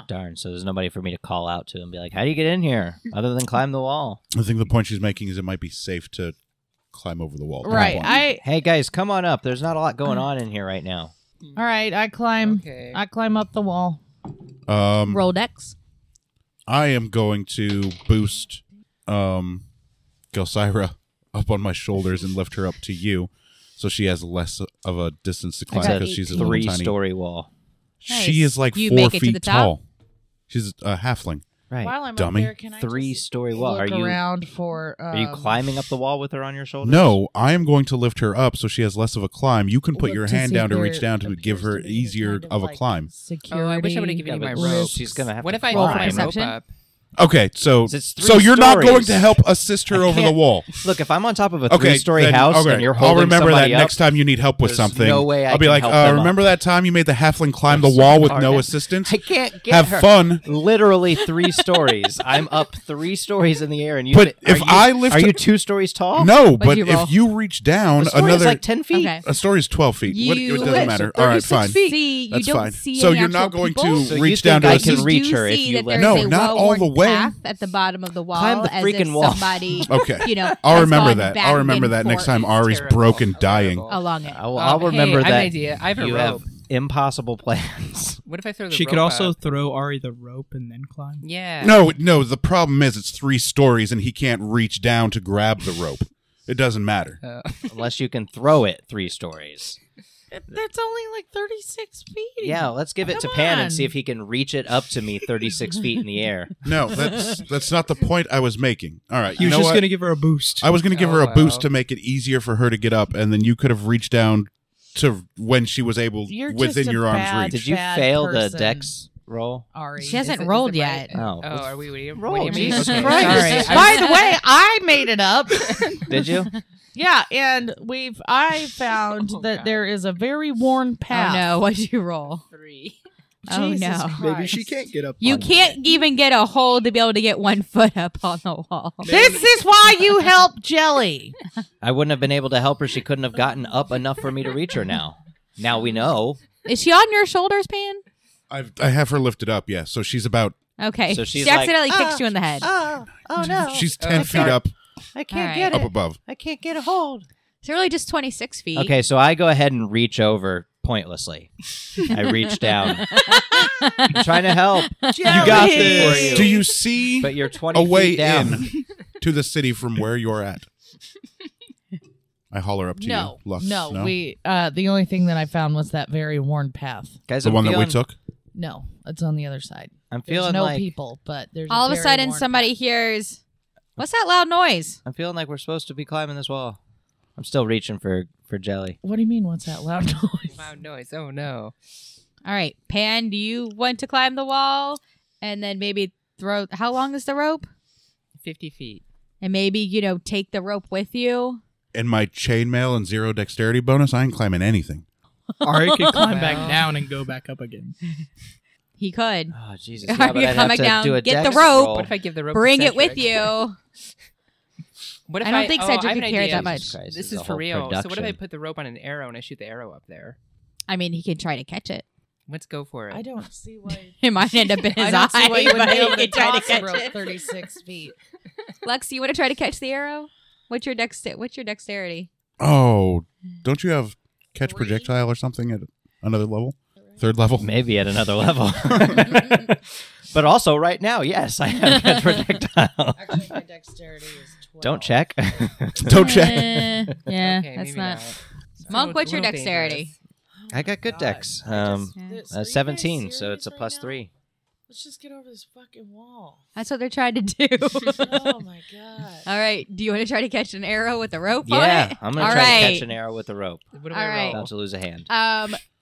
S4: Darn. So there's nobody for me to call out to and be like, how do you get in here? Other than climb the wall.
S3: I think the point she's making is it might be safe to climb over the wall.
S5: Right.
S4: Hey guys, come on up. There's not a lot going on in here right now.
S5: All right. I climb.
S1: Okay.
S5: I climb up the wall.
S6: Roll dex.
S3: I am going to boost Gelsira up on my shoulders and lift her up to you, so she has less of a distance to climb
S6: got
S3: because she's a little tiny.
S4: 3-story wall.
S3: She is like
S6: You
S3: 4
S6: make it to
S3: feet
S6: the top?
S3: tall. She's a halfling.
S4: Right.
S5: While I'm
S3: Dummy.
S5: up there, can I
S4: 3-story
S5: just
S4: wall.
S5: look
S4: Are you
S5: around for?
S4: Are you climbing up the wall with her on your shoulders?
S3: No, I am going to lift her up so she has less of a climb. You can put
S5: Look
S3: your
S5: to
S3: hand
S5: see
S3: down to
S5: if
S3: reach
S5: there
S3: down to give her
S5: appears to be
S3: easier
S5: kind
S3: of a
S5: like
S3: climb.
S5: Security.
S1: Oh, I wish I would have given
S4: Yeah,
S1: you my
S4: but
S1: rope.
S4: she's gonna have
S1: What
S4: to
S1: if I
S6: Roll
S1: put
S6: for
S1: my rope
S6: perception?
S1: up?
S3: Okay, so
S4: It's 3
S3: so you're not going
S4: stories.
S3: to help assist her
S4: I
S3: over the
S4: can't-
S3: wall.
S4: Look, if I'm on top of a
S3: Okay,
S4: 3-story
S3: then-
S4: house
S3: okay,
S4: and you're holding
S3: I'll remember that
S4: somebody up,
S3: next time you need help with
S4: there's
S3: something.
S4: no way I
S3: I'll be
S4: can
S3: like,
S4: help them
S3: remember
S4: up.
S3: that time you made the halfling climb the
S4: I'm so
S3: wall with
S4: hard
S3: no
S4: at-
S3: assistance?
S4: I can't get
S3: Have
S4: her.
S3: fun.
S4: Literally 3 stories. I'm up 3 stories in the air, and you.
S3: But
S4: are
S3: if
S4: you-
S3: I lift,
S4: are you 2 stories tall?
S3: no, but
S6: you roll?
S3: if you reach down
S4: A story is
S3: another,
S4: like 10 feet.
S6: Okay.
S3: a story is 12 feet.
S6: You-
S3: It doesn't matter.
S4: So
S3: All right,
S4: 36
S3: fine.
S4: feet.
S6: See, you
S3: That's
S6: don't
S3: fine.
S6: see
S3: So
S6: any
S3: you're not
S6: actual
S3: going
S6: people.
S3: to
S4: So you
S3: reach
S4: think
S3: down to
S4: I
S3: assist.
S4: can reach
S6: You do
S4: her if
S6: see
S4: you
S6: that
S4: let
S6: there's
S3: No,
S6: a
S3: not all
S6: well-worn
S3: the way.
S6: path at the bottom of the wall,
S4: Climb the
S6: as
S4: freaking
S6: if
S4: wall.
S6: somebody,
S3: Okay.
S6: you know,
S3: I'll
S6: has
S3: remember
S6: gone
S3: that.
S6: back
S3: I'll remember
S6: and
S3: that next
S6: forth
S3: time Ari's
S1: Terrible.
S3: broken, dying.
S1: Horrible.
S6: along it.
S4: I'll remember
S1: hey, I have
S4: that
S1: an idea. I have a
S4: you
S1: rope.
S4: have impossible plans.
S1: What if I throw the
S7: She
S1: rope
S7: could also
S1: up?
S7: throw Ari the rope and then climb.
S1: Yeah.
S3: No. The problem is it's 3 stories and he can't reach down to grab the rope. It doesn't matter.
S4: Unless you can throw it 3 stories.
S5: That's only like 36 feet.
S4: Yeah, let's give it to
S5: Come
S4: Pan
S5: on.
S4: and see if he can reach it up to me 36 feet in the air.
S3: No, that's not the point I was making. All right,
S7: He
S3: you
S7: was
S3: know
S7: just
S3: what?
S7: going to give her a boost.
S3: I was going to give
S1: Oh,
S3: her a boost
S1: well.
S3: to make it easier for her to get up, and then you could have reached down to when she was able
S5: You're
S3: within
S5: just a
S3: your arm's
S5: bad-
S3: reach.
S4: Did you
S5: Bad
S4: fail the
S5: person.
S4: dex roll?
S5: Ari.
S6: She hasn't
S1: Is it
S6: rolled
S1: the
S6: yet.
S1: right-
S4: Oh,
S1: Oh, are we? What do you
S4: Roll,
S1: mean?
S4: Jesus
S1: Okay,
S4: Christ.
S1: sorry.
S5: By the way, I made it up.
S4: Did you?
S5: Yeah, and I found that there is a very worn path.
S6: Oh no, what'd you roll?
S1: 3.
S6: Oh
S5: Jesus
S6: no.
S7: Maybe she
S5: Christ.
S7: can't get up.
S6: You
S7: on
S6: can't even get a hold to be able to get 1 foot up on the wall.
S5: This is why you help Jelly.
S4: I wouldn't have been able to help her. She couldn't have gotten up enough for me to reach her now. Now we know.
S6: Is she on your shoulders, Pan?
S3: I have her lifted up, yes. So she's about
S6: Okay.
S4: So she's
S6: she accidentally
S4: like,
S6: kicks you in the head.
S5: Oh no.
S3: she's 10 feet
S1: sorry.
S3: up
S5: I can't
S6: All
S5: get
S3: up
S5: it.
S3: above.
S5: I can't get a hold.
S6: It's really just 26 feet.
S4: Okay, so I go ahead and reach over pointlessly. I reach down. I'm trying to help.
S7: You got
S4: For
S7: this.
S4: you.
S3: Do you see
S4: But you're 20
S3: a way
S4: feet down.
S3: in to the city from where you're at? I holler up to
S5: No,
S3: you. Lux.
S5: no, we. The only thing that I found was that very worn path.
S4: Guys,
S3: The
S4: I'm
S3: one that we
S4: feeling-
S3: took?
S5: No, it's on the other side.
S4: I'm
S5: There's
S4: feeling
S5: no
S4: like
S5: people, but there's
S6: All of a
S5: very
S6: sudden,
S5: worn
S6: somebody
S5: path.
S6: hears, "What's that loud noise?"
S4: I'm feeling like we're supposed to be climbing this wall. I'm still reaching for Jelly.
S5: What do you mean? What's that loud noise?
S1: Loud noise. Oh no.
S6: All right, Pan, do you want to climb the wall and then maybe throw? How long is the rope?
S1: 50 feet.
S6: And maybe, take the rope with you.
S3: And my chainmail and 0 dexterity bonus, I ain't climbing anything.
S7: Ari could climb back
S1: Well.
S7: down and go back up again.
S6: He could.
S4: Oh, Jesus.
S6: Are
S4: Yeah, but
S6: you
S4: I'd have
S6: coming
S4: to
S6: down?
S4: do a
S6: Get the
S4: dex
S6: rope.
S4: roll.
S1: What if I give the rope? to
S6: Bring it with
S1: Cedric?
S6: you.
S1: What if
S6: I don't think
S1: I
S6: Cedric
S1: have
S6: could
S1: an
S6: carry
S1: idea.
S6: that much.
S4: Jesus Christ,
S1: This
S4: is
S1: is
S4: a
S1: for
S4: whole
S1: real. So what if I
S4: production.
S1: put the rope on an arrow and I shoot the arrow up there?
S6: I mean, he could try to catch it.
S1: Let's go for it.
S5: I don't see why.
S6: It might end up in
S5: I
S6: his
S5: don't see
S6: eye,
S5: why you would
S6: but
S5: be
S6: he
S5: able to
S6: could try to
S5: toss a
S6: catch
S5: rope
S6: it.
S5: 36 feet.
S6: Lex, you want to try to catch the arrow? What's your dexterity?
S3: Oh, don't you have catch
S5: 3?
S3: projectile or something at another level? 3rd level?
S4: Maybe at another level. But also right now, yes, I have catch projectile.
S5: Actually, my dexterity is 12.
S4: Don't check.
S3: Don't check.
S6: Yeah,
S1: Okay,
S6: that's
S1: maybe
S6: not.
S1: It's
S6: Monk,
S1: a
S6: what's your
S1: little
S6: dexterity?
S1: dangerous.
S4: I got good
S5: God.
S4: dex.
S5: Are you guys
S4: 17, so
S5: serious
S4: it's a
S5: right
S4: plus
S5: now?
S4: 3.
S5: Let's just get over this fucking wall.
S6: That's what they're trying to do.
S5: Oh my god.
S6: All right. Do you want to try to catch an arrow with a rope on
S4: Yeah,
S6: it?
S4: I'm going
S6: All
S4: to try
S6: right.
S4: to catch an arrow with a rope.
S1: What do
S6: All
S1: I
S6: right.
S1: roll?
S4: About to lose a hand.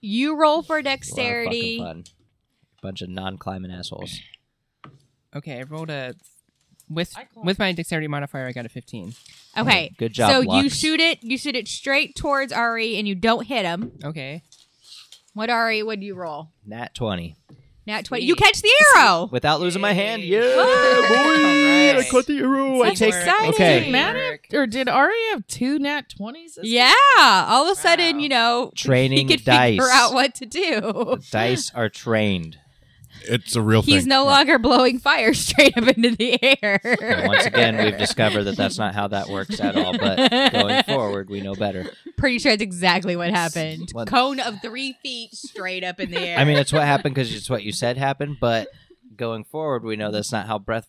S6: You roll for
S4: A lot of
S6: dexterity.
S4: fucking fun. Bunch of non-climbing assholes.
S1: Okay, I rolled with
S5: I climbed.
S1: with my dexterity modifier. I got a 15.
S6: Okay.
S4: Good job,
S6: So you
S4: Lux.
S6: shoot it straight towards Ari, and you don't hit him.
S1: Okay.
S6: What Ari would you roll?
S4: Nat 20.
S6: Now 20.
S1: Sweet.
S6: You catch the arrow.
S4: Without losing my hand.
S1: Yay.
S4: Yeah,
S1: All
S4: boy.
S1: right.
S4: I caught the arrow. I
S6: That's
S4: take
S6: exciting.
S4: Okay.
S5: Did Matt or did Ari have 2 nat 20s? this
S6: Yeah. All of a sudden,
S1: Wow.
S4: Training
S6: he could
S4: dice.
S6: figure out what to do.
S4: Dice are trained.
S3: It's a real thing.
S6: He's no longer blowing fire straight up into the air.
S4: And once again, we've discovered that that's not how that works at all. But going forward, we know better.
S6: Pretty sure it's exactly what happened.
S4: What?
S6: Cone of 3 feet straight up in the air.
S4: I mean, it's what happened because it's what you said happened. But going forward, we know that's not how breath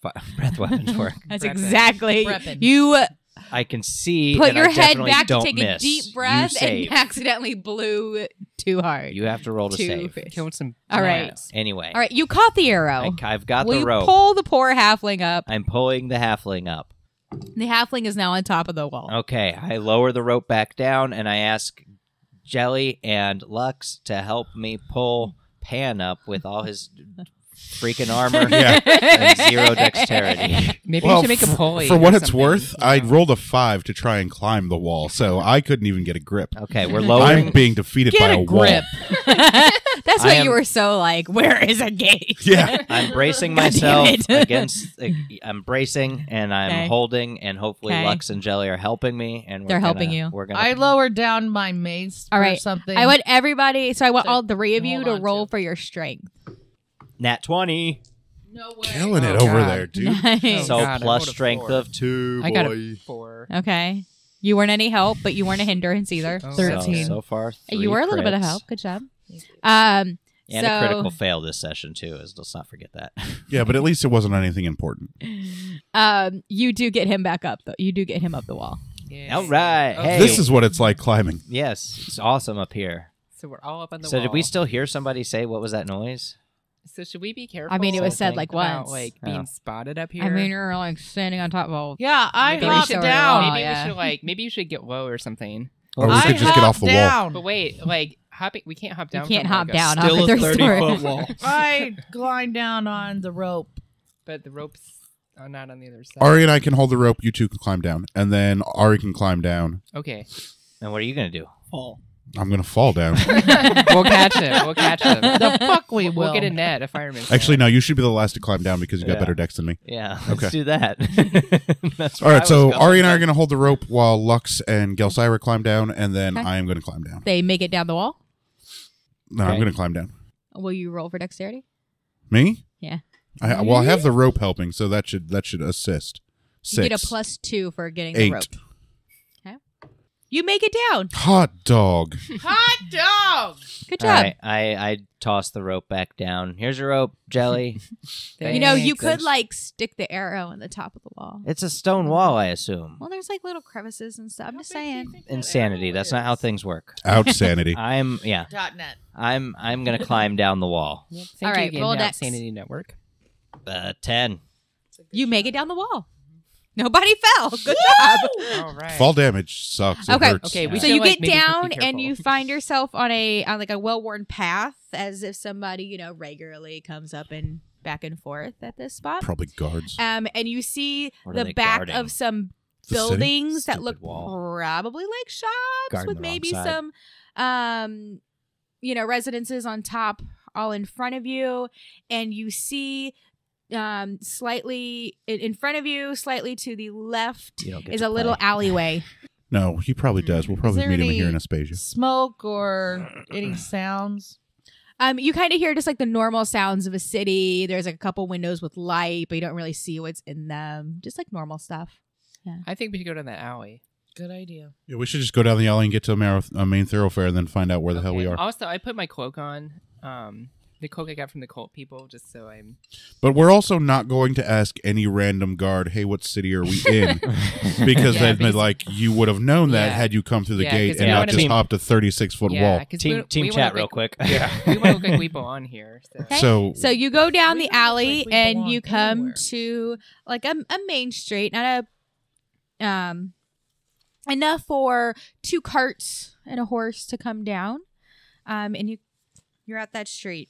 S4: weapons work.
S6: that's
S1: Prepping.
S6: exactly.
S5: Prepping.
S6: You
S4: I can see.
S6: put
S4: and
S6: your
S4: I
S6: head
S4: definitely
S6: back to
S4: don't
S6: take
S4: miss.
S6: a deep
S4: You
S6: breath and
S4: save.
S6: accidentally blew too hard.
S4: You have to roll to save.
S1: Killed some.
S6: All right.
S1: rats.
S4: Anyway,
S6: All right, you caught the arrow.
S4: I've got
S6: Will
S4: the
S6: you
S4: rope.
S6: pull the poor halfling up?
S4: I'm pulling the halfling up.
S6: The halfling is now on top of the wall.
S4: Okay, I lower the rope back down and I ask Jelly and Lux to help me pull Pan up with all his freaking armor
S3: Yeah.
S4: and 0 dexterity.
S1: Maybe you should make a pulley.
S3: For what
S1: or
S3: it's
S1: something,
S3: worth,
S1: you
S3: I
S1: know?
S3: rolled a 5 to try and climb the wall, so I couldn't even get a grip.
S4: Okay, we're lowering.
S3: I'm being defeated by a
S5: grip.
S3: wall.
S6: That's
S4: I
S6: why
S4: am-
S6: you were so like, where is a gate?
S3: Yeah.
S4: I'm bracing
S6: God damn
S4: myself
S6: it.
S4: against. I'm bracing and I'm
S6: Okay.
S4: holding, and hopefully
S6: Okay.
S4: Lux and Jelly are helping me. And
S6: They're helping you.
S4: We're gonna.
S5: I lowered down my mace
S6: All
S5: or
S6: right.
S5: something.
S6: I want everybody, so I want
S5: So,
S6: all 3 of you
S5: hold
S6: to
S5: on
S6: roll
S5: to.
S6: for your strength.
S4: Nat 20.
S5: No way.
S3: Killing it
S1: Oh,
S3: over
S1: God.
S3: there, dude.
S6: Nice.
S4: So
S1: God, I
S4: plus
S1: rolled a
S4: strength
S1: 4.
S4: of 2.
S1: I got
S4: boy.
S1: a 4.
S6: Okay. You weren't any help, but you weren't a hindrance either.
S1: Oh,
S5: 13.
S4: So far, 3
S6: You were a little bit of
S4: crits.
S6: help. Good job.
S4: And
S6: so,
S4: a critical fail this session too. Let's not forget that.
S3: Yeah, but at least it wasn't anything important.
S6: you do get him back up, though. You do get him up the wall.
S1: Yeah.
S4: All right.
S1: Okay.
S4: Hey,
S3: This is what it's like climbing.
S4: yes, it's awesome up here.
S1: So we're all up on the
S4: So
S1: wall.
S4: did we still hear somebody say what was that noise?
S1: So should we be careful?
S6: I mean, it was said
S4: thing
S6: like
S1: about,
S6: once.
S1: like being
S4: Oh.
S1: spotted up here.
S6: I mean, you're like standing on top of.
S5: Yeah, I
S1: Maybe we
S5: hopped
S1: should-
S5: down.
S6: Oh,
S1: maybe
S6: yeah.
S1: we should maybe you should get low or something.
S3: Or we
S5: I
S3: could just get off
S5: hopped
S3: the wall.
S5: down.
S1: But wait, like hopping, we can't hop
S6: You
S1: down.
S6: can't
S1: from,
S6: hop
S1: like,
S6: down.
S7: Still
S6: off
S7: a
S6: a
S7: 30-foot wall.
S5: I climbed down on the rope.
S1: But the ropes are not on the other side.
S3: Ari and I can hold the rope. You two can climb down, and then Ari can climb down.
S1: Okay,
S4: And what are you gonna do?
S7: Fall.
S3: I'm gonna fall down.
S1: we'll catch him. We'll catch him.
S5: The fuck we will.
S1: We'll get a net, a fireman's
S3: Actually,
S1: net.
S3: no. You should be the last to climb down because you got
S4: Yeah.
S3: better decks than me.
S4: Yeah,
S3: Okay.
S4: let's do that. That's
S3: All
S4: where I
S3: right.
S4: was
S3: So
S4: going.
S3: Ari and I are gonna hold the rope while Lux and Gelsira climb down, and then
S6: Okay.
S3: I am gonna climb down.
S6: They make it down the wall.
S3: No, I'm
S4: Okay.
S3: gonna climb down.
S6: Will you roll for dexterity?
S3: Me?
S6: Yeah.
S3: Well, I have the rope helping, so that should assist. 6.
S6: You get a +2 for getting
S3: 8.
S6: the rope. Okay. You make it down.
S3: Hot dog.
S5: Hot dog.
S6: Good
S4: All
S6: job.
S4: right, I toss the rope back down. Here's your rope, Jelly.
S6: You know, you
S1: Thanks.
S6: could like stick the arrow in the top of the wall.
S4: It's a stone wall, I assume.
S6: Well, there's like little crevices and stuff. I'm just saying.
S4: Insanity. That's not how things work.
S3: Out sanity.
S4: I'm
S5: .net.
S4: I'm gonna climb down the wall.
S1: Thank
S6: All
S1: you
S6: right,
S1: again,
S6: roll
S1: Mount
S6: dex.
S1: Sanity Network.
S4: 10.
S6: You make it down the wall. Nobody fell. Good job.
S1: All right.
S3: Fall damage sucks. It
S6: Okay.
S3: hurts.
S1: Okay, we
S6: So
S1: feel
S6: you
S1: like
S6: get
S1: maybe we should
S6: down
S1: be
S6: and you
S1: careful.
S6: find yourself on like a well-worn path, as if somebody regularly comes up and back and forth at this spot.
S3: Probably guards.
S6: And you see
S4: What are
S6: the
S4: they
S6: back
S4: guarding?
S6: of some
S3: The city?
S6: buildings that
S4: Stupid
S6: look
S4: wall.
S6: probably like shops
S4: Guarding
S6: with
S4: the wrong
S6: maybe
S4: side.
S6: some residences on top all in front of you, and you see slightly in front of you, slightly to the left,
S4: You don't get
S6: is
S4: to
S6: a little
S4: play.
S6: alleyway.
S3: No, he probably does. We'll probably
S5: there
S3: meet him
S5: any-
S3: here in Espasia.
S5: Smoke or any sounds?
S6: You kind of hear just like the normal sounds of a city. There's like a couple windows with light, but you don't really see what's in them. Just like normal stuff.
S1: I think we should go down that alley.
S5: Good idea.
S3: Yeah, we should just go down the alley and get to a main thoroughfare and then find out where the hell we
S1: Okay.
S3: are.
S1: Also, I put my cloak on. The cloak I got from the cult people, just so I'm.
S3: But we're also not going to ask any random guard, hey, what city are we in? Because
S1: Yeah,
S3: they'd be
S1: because-
S3: like, you would have known that
S1: Yeah.
S3: had you come through the
S1: Yeah,
S3: gate
S1: 'cause
S3: and
S1: we
S3: not
S1: wanna
S3: just
S1: be-
S3: hopped a 36-foot wall.
S1: Because
S4: Team chat real quick.
S1: Yeah, we want to look like we belong here. So.
S6: Okay.
S3: So,
S6: You go down
S5: We
S6: the
S5: don't look
S6: alley
S5: like we
S6: and
S5: belong
S6: you come
S5: anywhere.
S6: to like a main street, not a enough for 2 carts and a horse to come down. And you're at that street.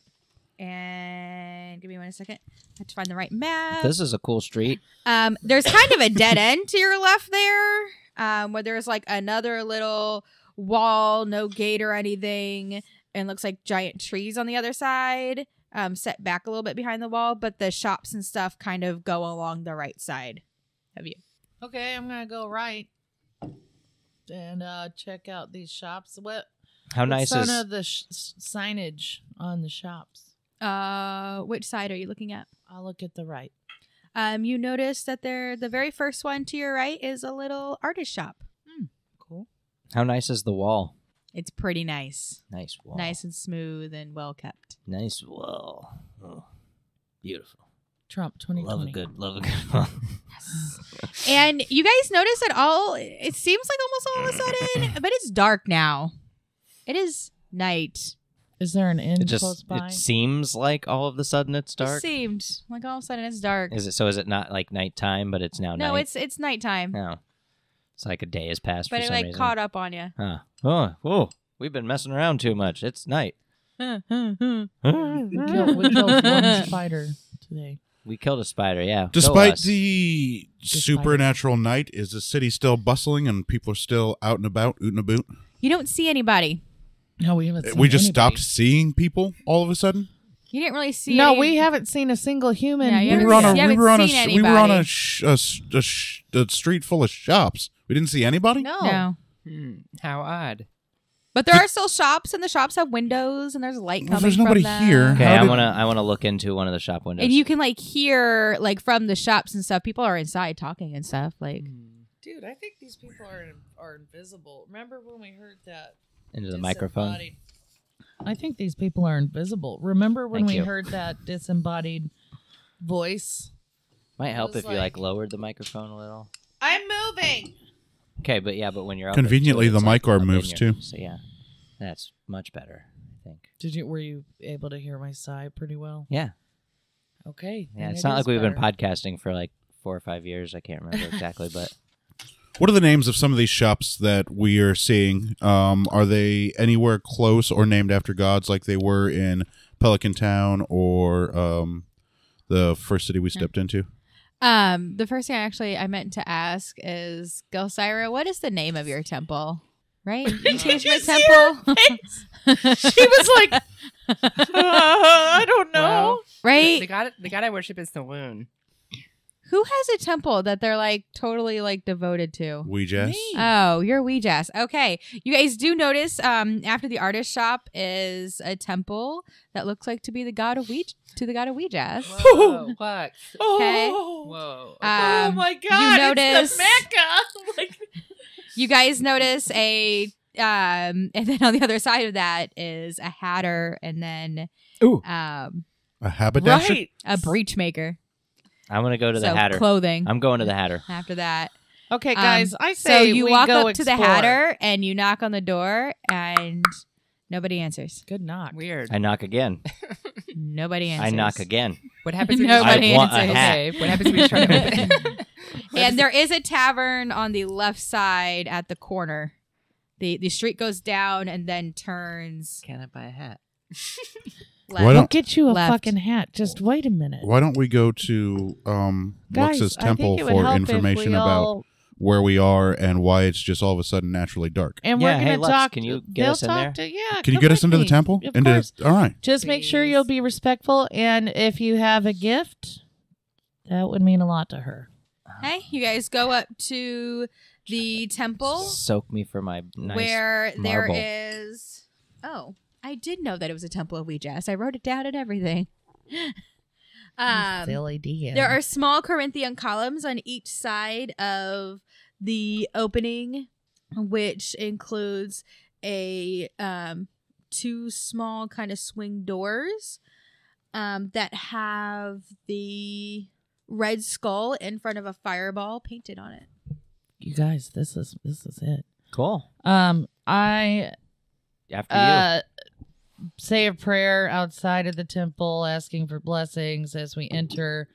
S6: And give me 1 second. I have to find the right map.
S4: This is a cool street.
S6: There's kind of a dead end to your left there, where there's like another little wall, no gate or anything, and looks like giant trees on the other side, set back a little bit behind the wall, but the shops and stuff kind of go along the right side of you.
S5: Okay, I'm gonna go right and check out these shops.
S4: How nice
S5: Some
S4: is
S5: of the signage on the shops?
S6: Which side are you looking at?
S5: I'll look at the right.
S6: You notice that the very first one to your right is a little artist shop.
S5: Cool.
S4: how nice is the wall?
S6: It's pretty nice.
S4: Nice wall.
S6: Nice and smooth and well kept.
S4: Nice wall. Oh, beautiful.
S5: Trump 2020.
S4: Love a good wall.
S6: And you guys notice that it seems like almost all of a sudden, but it's dark now. It is night.
S5: Is there an inn
S4: It just
S5: close by?
S4: it seems like all of a sudden it's
S6: It
S4: dark.
S6: seemed like all of a sudden it's dark.
S4: Is it not like nighttime, but it's now
S6: No,
S4: night?
S6: it's nighttime.
S4: No. It's like a day has passed
S6: But
S4: for
S6: it
S4: some
S6: like
S4: reason.
S6: caught up on you.
S4: Huh. Oh, whoa. We've been messing around too much. It's night.
S5: We killed one spider today.
S4: We killed a spider, yeah.
S3: Despite
S4: us.
S3: the supernatural night, is the city still bustling and people are still out and about, oot and about?
S6: You don't see anybody.
S5: No, we haven't seen
S3: We just
S5: anybody.
S3: stopped seeing people all of a sudden?
S6: You didn't really see.
S5: No,
S6: any-
S5: we haven't seen a single human.
S6: Yeah, you
S3: We
S6: haven't
S3: were on a
S6: you haven't seen
S3: we were on
S6: anybody.
S3: a street full of shops. We didn't see anybody?
S6: No.
S1: How odd.
S6: But there are still shops, and the shops have windows, and there's light
S3: Well,
S6: coming
S3: there's
S6: from
S3: nobody
S6: them.
S3: here.
S4: Okay,
S3: How
S4: I wanna look into one of the shop windows.
S6: And you can like hear like from the shops and stuff. People are inside talking and stuff. Like
S5: Dude, I think these people are invisible. Remember when we heard that?
S4: into the microphone.
S5: I think these people are invisible. Remember when
S4: Thank
S5: we
S4: you.
S5: heard that disembodied voice?
S4: Might help
S5: was
S4: if you
S5: like-
S4: lowered the microphone a little.
S5: I'm moving.
S4: Okay, but when you're up
S3: Conveniently,
S4: it,
S3: the
S4: it's,
S3: mic arm
S4: up in
S3: moves,
S4: your-
S3: too.
S4: So yeah, that's much better, I think.
S5: Were you able to hear my sigh pretty well?
S4: Yeah,
S5: Okay.
S4: yeah.
S5: then
S4: It's
S5: it
S4: not like
S5: is
S4: we've been
S5: better.
S4: podcasting for like 4 or 5 years. I can't remember exactly, but
S3: What are the names of some of these shops that we are seeing? Are they anywhere close or named after gods like they were in Pelican Town or the first city we stepped into?
S6: the first thing I meant to ask is Gelsira, what is the name of your temple? Right? You changed my temple.
S5: She was like, I don't know.
S1: Well,
S6: Right?
S1: the god I worship is the loon.
S6: Who has a temple that they're like totally like devoted to?
S3: Ouijas?
S6: Oh, you're Ouijas. Okay. You guys do notice after the artist shop is a temple that looks like to be the god of Ouijas.
S1: Whoa, Lux.
S6: Okay.
S1: Whoa.
S5: Oh my
S6: you
S5: god!
S6: notice-
S5: It's the Mecca. Like,
S6: You guys notice and then on the other side of that is a hatter and then
S1: Ooh.
S3: A haberdasher?
S5: right.
S6: a breech maker.
S4: I'm gonna go to the
S6: So
S4: Hatter.
S6: clothing
S4: I'm going to the Hatter.
S6: after that.
S5: Okay, guys. I
S6: So
S5: say
S6: you
S5: we
S6: walk
S5: go
S6: up to the
S5: explore.
S6: hatter and you knock on the door and nobody answers.
S5: Good knock.
S1: Weird.
S4: I knock again.
S6: Nobody answers.
S4: I knock again.
S1: What happens when
S6: Nobody
S1: you
S4: I want a
S6: answers.
S4: hat.
S1: Okay, what happens when you try to open?
S6: And there is a tavern on the left side at the corner. The street goes down and then turns
S4: Can I buy a hat?
S6: left.
S3: Why
S5: We'll
S3: don't-
S5: get you a
S6: Left.
S5: fucking hat. Just wait a minute.
S3: Why don't we go to
S5: Guys,
S3: Lux's
S5: I
S3: temple
S5: think it would
S3: for
S5: help if
S3: information
S5: we
S3: about
S5: all-
S3: where we are and why it's just all of a sudden naturally dark?
S5: And
S4: Yeah,
S5: we're
S4: hey,
S5: gonna
S4: Lux,
S5: talk.
S4: can you get
S5: they'll
S4: us in
S5: talk
S4: there?
S5: To, yeah.
S3: Can you
S5: come
S3: get us
S5: with
S3: into the
S5: me.
S3: temple?
S5: Of
S3: Into
S5: course.
S3: all right.
S5: Just make sure
S1: Please.
S5: you'll be respectful, and if you have a gift, that would mean a lot to her.
S6: Okay, you guys go up to the temple
S4: Soak me for my nice
S6: where there
S4: marble.
S6: is. Oh, I did know that it was a temple of Ouijas. I wrote it down and everything.
S5: Silly DM.
S6: There are small Corinthian columns on each side of the opening, which includes a two small kind of swing doors that have the red skull in front of a fireball painted on it.
S5: You guys, this is it.
S4: Cool.
S5: I
S4: After
S5: say a prayer outside of the temple, asking for blessings as we enter.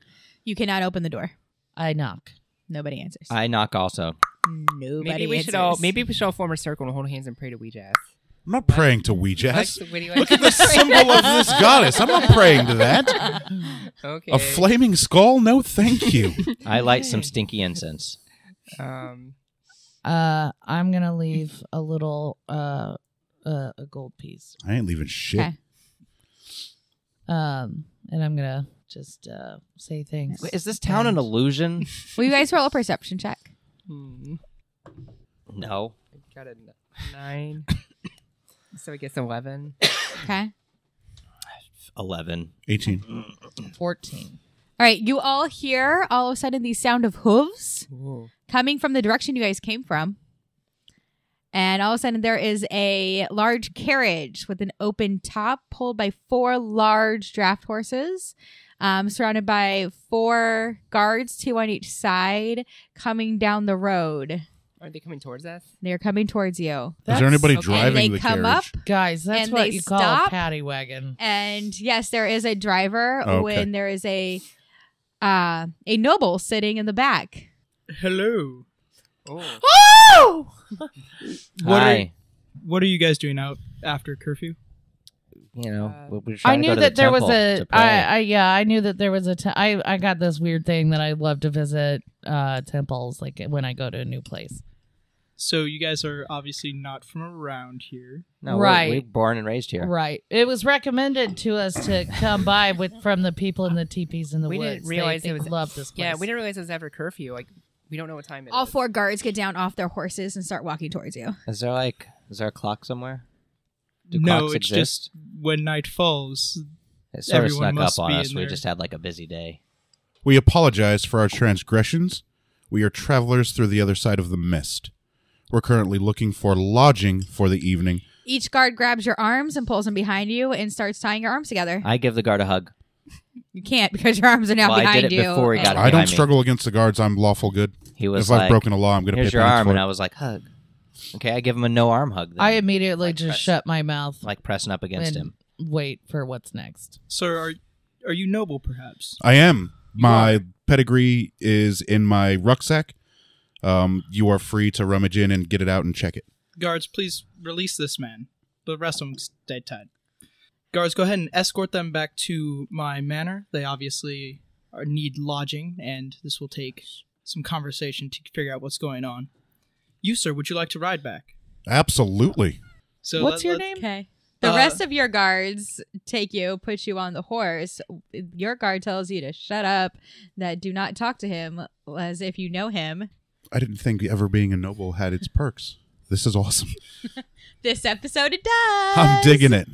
S6: You cannot open the door.
S5: I knock.
S6: Nobody answers.
S4: you. I knock also.
S6: Nobody
S1: Maybe we should all form a circle and hold hands and pray to Ouijas.
S3: I'm not praying to Ouijas.
S1: Lux, what do you
S3: Look at the symbol of this goddess. I'm not praying to that.
S1: Okay.
S3: A flaming skull? No, thank you.
S4: I light some stinky incense.
S5: I'm gonna leave a little a gold piece.
S3: I ain't leaving shit.
S6: Okay.
S5: And I'm gonna just say thanks.
S4: Wait, is this town an illusion?
S6: Will you guys roll a perception check?
S4: No.
S1: I got a 9. So I guess 11.
S6: Okay.
S4: 11.
S3: 18.
S5: 14.
S6: All right. You all hear all of a sudden the sound of hooves
S1: Ooh.
S6: coming from the direction you guys came from. And all of a sudden there is a large carriage with an open top pulled by 4 large draft horses, surrounded by 4 guards, 2 on each side, coming down the road.
S1: Are they coming towards us?
S6: They're coming towards you.
S3: Is there anybody
S1: okay.
S3: driving
S6: And they
S3: the
S6: come
S3: carriage?
S5: Guys, that's
S6: And
S5: what
S6: they
S5: you call a
S6: stop.
S5: paddy wagon.
S6: And yes, there is a driver
S3: Okay.
S6: when there is a noble sitting in the back.
S7: Hello.
S1: Oh.
S5: Oh!
S7: What
S4: Hi.
S7: are you guys doing out after curfew?
S4: we're
S5: I
S4: trying to go
S5: knew
S4: to
S5: that
S4: the
S5: there was
S4: temple
S5: a.
S4: to pray.
S5: I knew that there was a. I got this weird thing that I love to visit temples, like when I go to a new place.
S7: So you guys are obviously not from around here.
S4: No,
S5: Right.
S4: we're born and raised here.
S5: Right. It was recommended to us to come by from the people in the teepees in the
S1: We
S5: woods.
S1: didn't realize
S5: they
S1: it was.
S5: love this place.
S1: Yeah, we didn't realize it was ever curfew. Like, we don't know what time it is.
S6: All 4 guards get down off their horses and start walking towards you.
S4: Is there a clock somewhere? Do
S7: No,
S4: clocks
S7: it's
S4: exist?
S7: just when night falls.
S4: It sort of
S7: everyone
S4: snuck
S7: must
S4: up on
S7: be
S4: us.
S7: in
S4: We
S7: there.
S4: just had like a busy day.
S3: We apologize for our transgressions. We are travelers through the other side of the mist. We're currently looking for lodging for the evening.
S6: Each guard grabs your arms and pulls them behind you and starts tying your arms together.
S4: I give the guard a hug.
S6: You can't because your arms are now
S4: Well, I
S6: behind
S4: did it
S6: you.
S4: before he got
S3: I don't
S4: behind me.
S3: struggle against the guards. I'm lawful good.
S4: He was
S3: If
S4: like,
S3: I've broken a law, I'm going to pay
S4: here's your
S3: penance
S4: arm,
S3: for
S4: and
S3: it.
S4: I was like, hug. Okay, I give him a no arm hug. Then.
S5: I immediately
S4: Like
S5: just
S4: press-
S5: shut my mouth
S4: like pressing up against
S5: and
S4: him.
S5: wait for what's next.
S7: Sir, are you noble, perhaps?
S3: I am. My pedigree is in my rucksack. You are free to rummage in and get it out and check it.
S7: Guards, please release this man. The rest of them stay tied. Guards, go ahead and escort them back to my manor. They obviously need lodging, and this will take some conversation to figure out what's going on. You, sir, would you like to ride back?
S3: Absolutely.
S7: So
S5: What's your name?
S6: Okay. The rest of your guards take you, put you on the horse. Your guard tells you to shut up, that do not talk to him as if you know him.
S3: I didn't think ever being a noble had its perks. This is awesome.
S6: This episode it does.
S3: I'm digging it.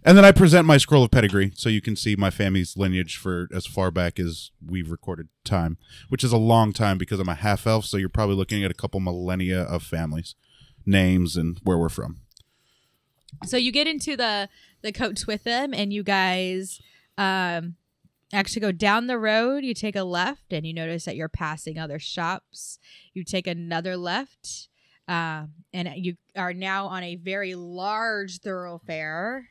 S3: And then I present my scroll of pedigree so you can see my family's lineage for as far back as we've recorded time, which is a long time because I'm a half-elf, so you're probably looking at a couple millennia of families, names, and where we're from.
S6: So you get into the coach with them, and you guys actually go down the road. You take a left, and you notice that you're passing other shops. You take another left, and you are now on a very large thoroughfare,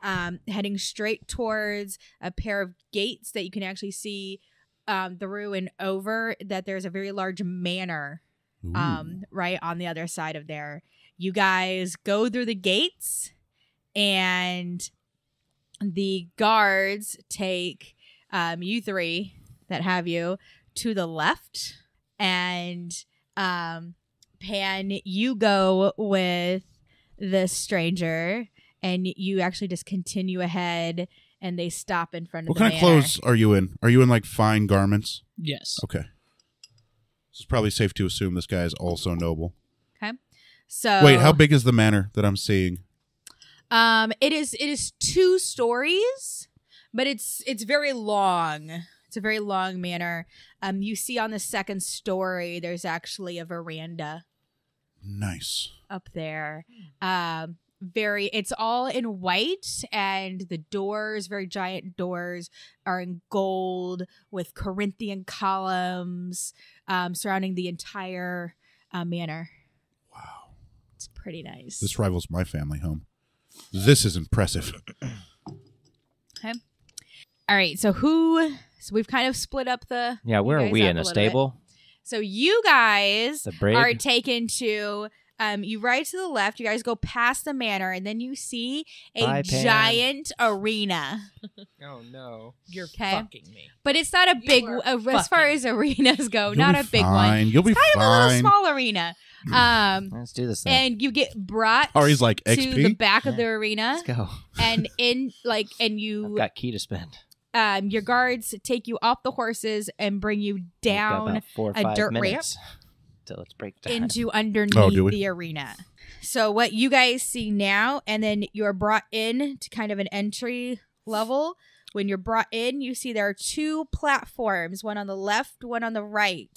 S6: heading straight towards a pair of gates that you can actually see through and over. That there's a very large manor right on the other side of there. You guys go through the gates, and the guards take you 3 that have you to the left, and Pan, you go with the stranger, and you actually just continue ahead, and they stop in front of
S3: What
S6: the
S3: kind of
S6: manor.
S3: clothes are you in? Are you in like fine garments?
S7: Yes.
S3: Okay. It's probably safe to assume this guy is also noble.
S6: Okay. So
S3: Wait, how big is the manor that I'm seeing?
S6: it is 2 stories, but it's very long. It's a very long manor. You see on the second story there's actually a veranda
S3: Nice.
S6: up there. It's all in white, and the doors, very giant doors, are in gold with Corinthian columns surrounding the entire manor.
S3: Wow.
S6: It's pretty nice.
S3: This rivals my family home. This is impressive.
S6: Okay. All right. So we've kind of split up the.
S4: Yeah, where
S6: you
S4: are
S6: guys
S4: we
S6: up
S4: in a
S6: little
S4: stable?
S6: bit. So you guys
S4: The brig?
S6: are taken to. You ride to the left. You guys go past the manor, and then you see a
S4: Bye, Pam.
S6: giant arena.
S1: Oh no.
S5: You're
S6: Okay.
S5: fucking me.
S6: But it's not a big.
S5: are
S6: As far
S5: fucking-
S6: as arenas go,
S3: You'll
S6: not
S3: be
S6: a big
S3: fine.
S6: one.
S3: You'll be
S6: Kind of a little
S3: fine.
S6: small arena.
S4: Let's do this thing.
S6: And you get brought
S3: Ari's like,
S6: to
S3: XP?
S6: the back of the arena,
S4: Let's go.
S6: and and
S4: I've
S6: you
S4: got key to spend.
S6: your guards take you off the horses and bring you
S4: We've got
S6: down
S4: about 4 or
S6: a
S4: 5
S6: dirt ramp
S4: minutes till it's break time.
S6: into underneath
S3: Oh, do we?
S6: the arena. So what you guys see now, and then you're brought in to kind of an entry level. When you're brought in, you see there are 2 platforms, one on the left, one on the right.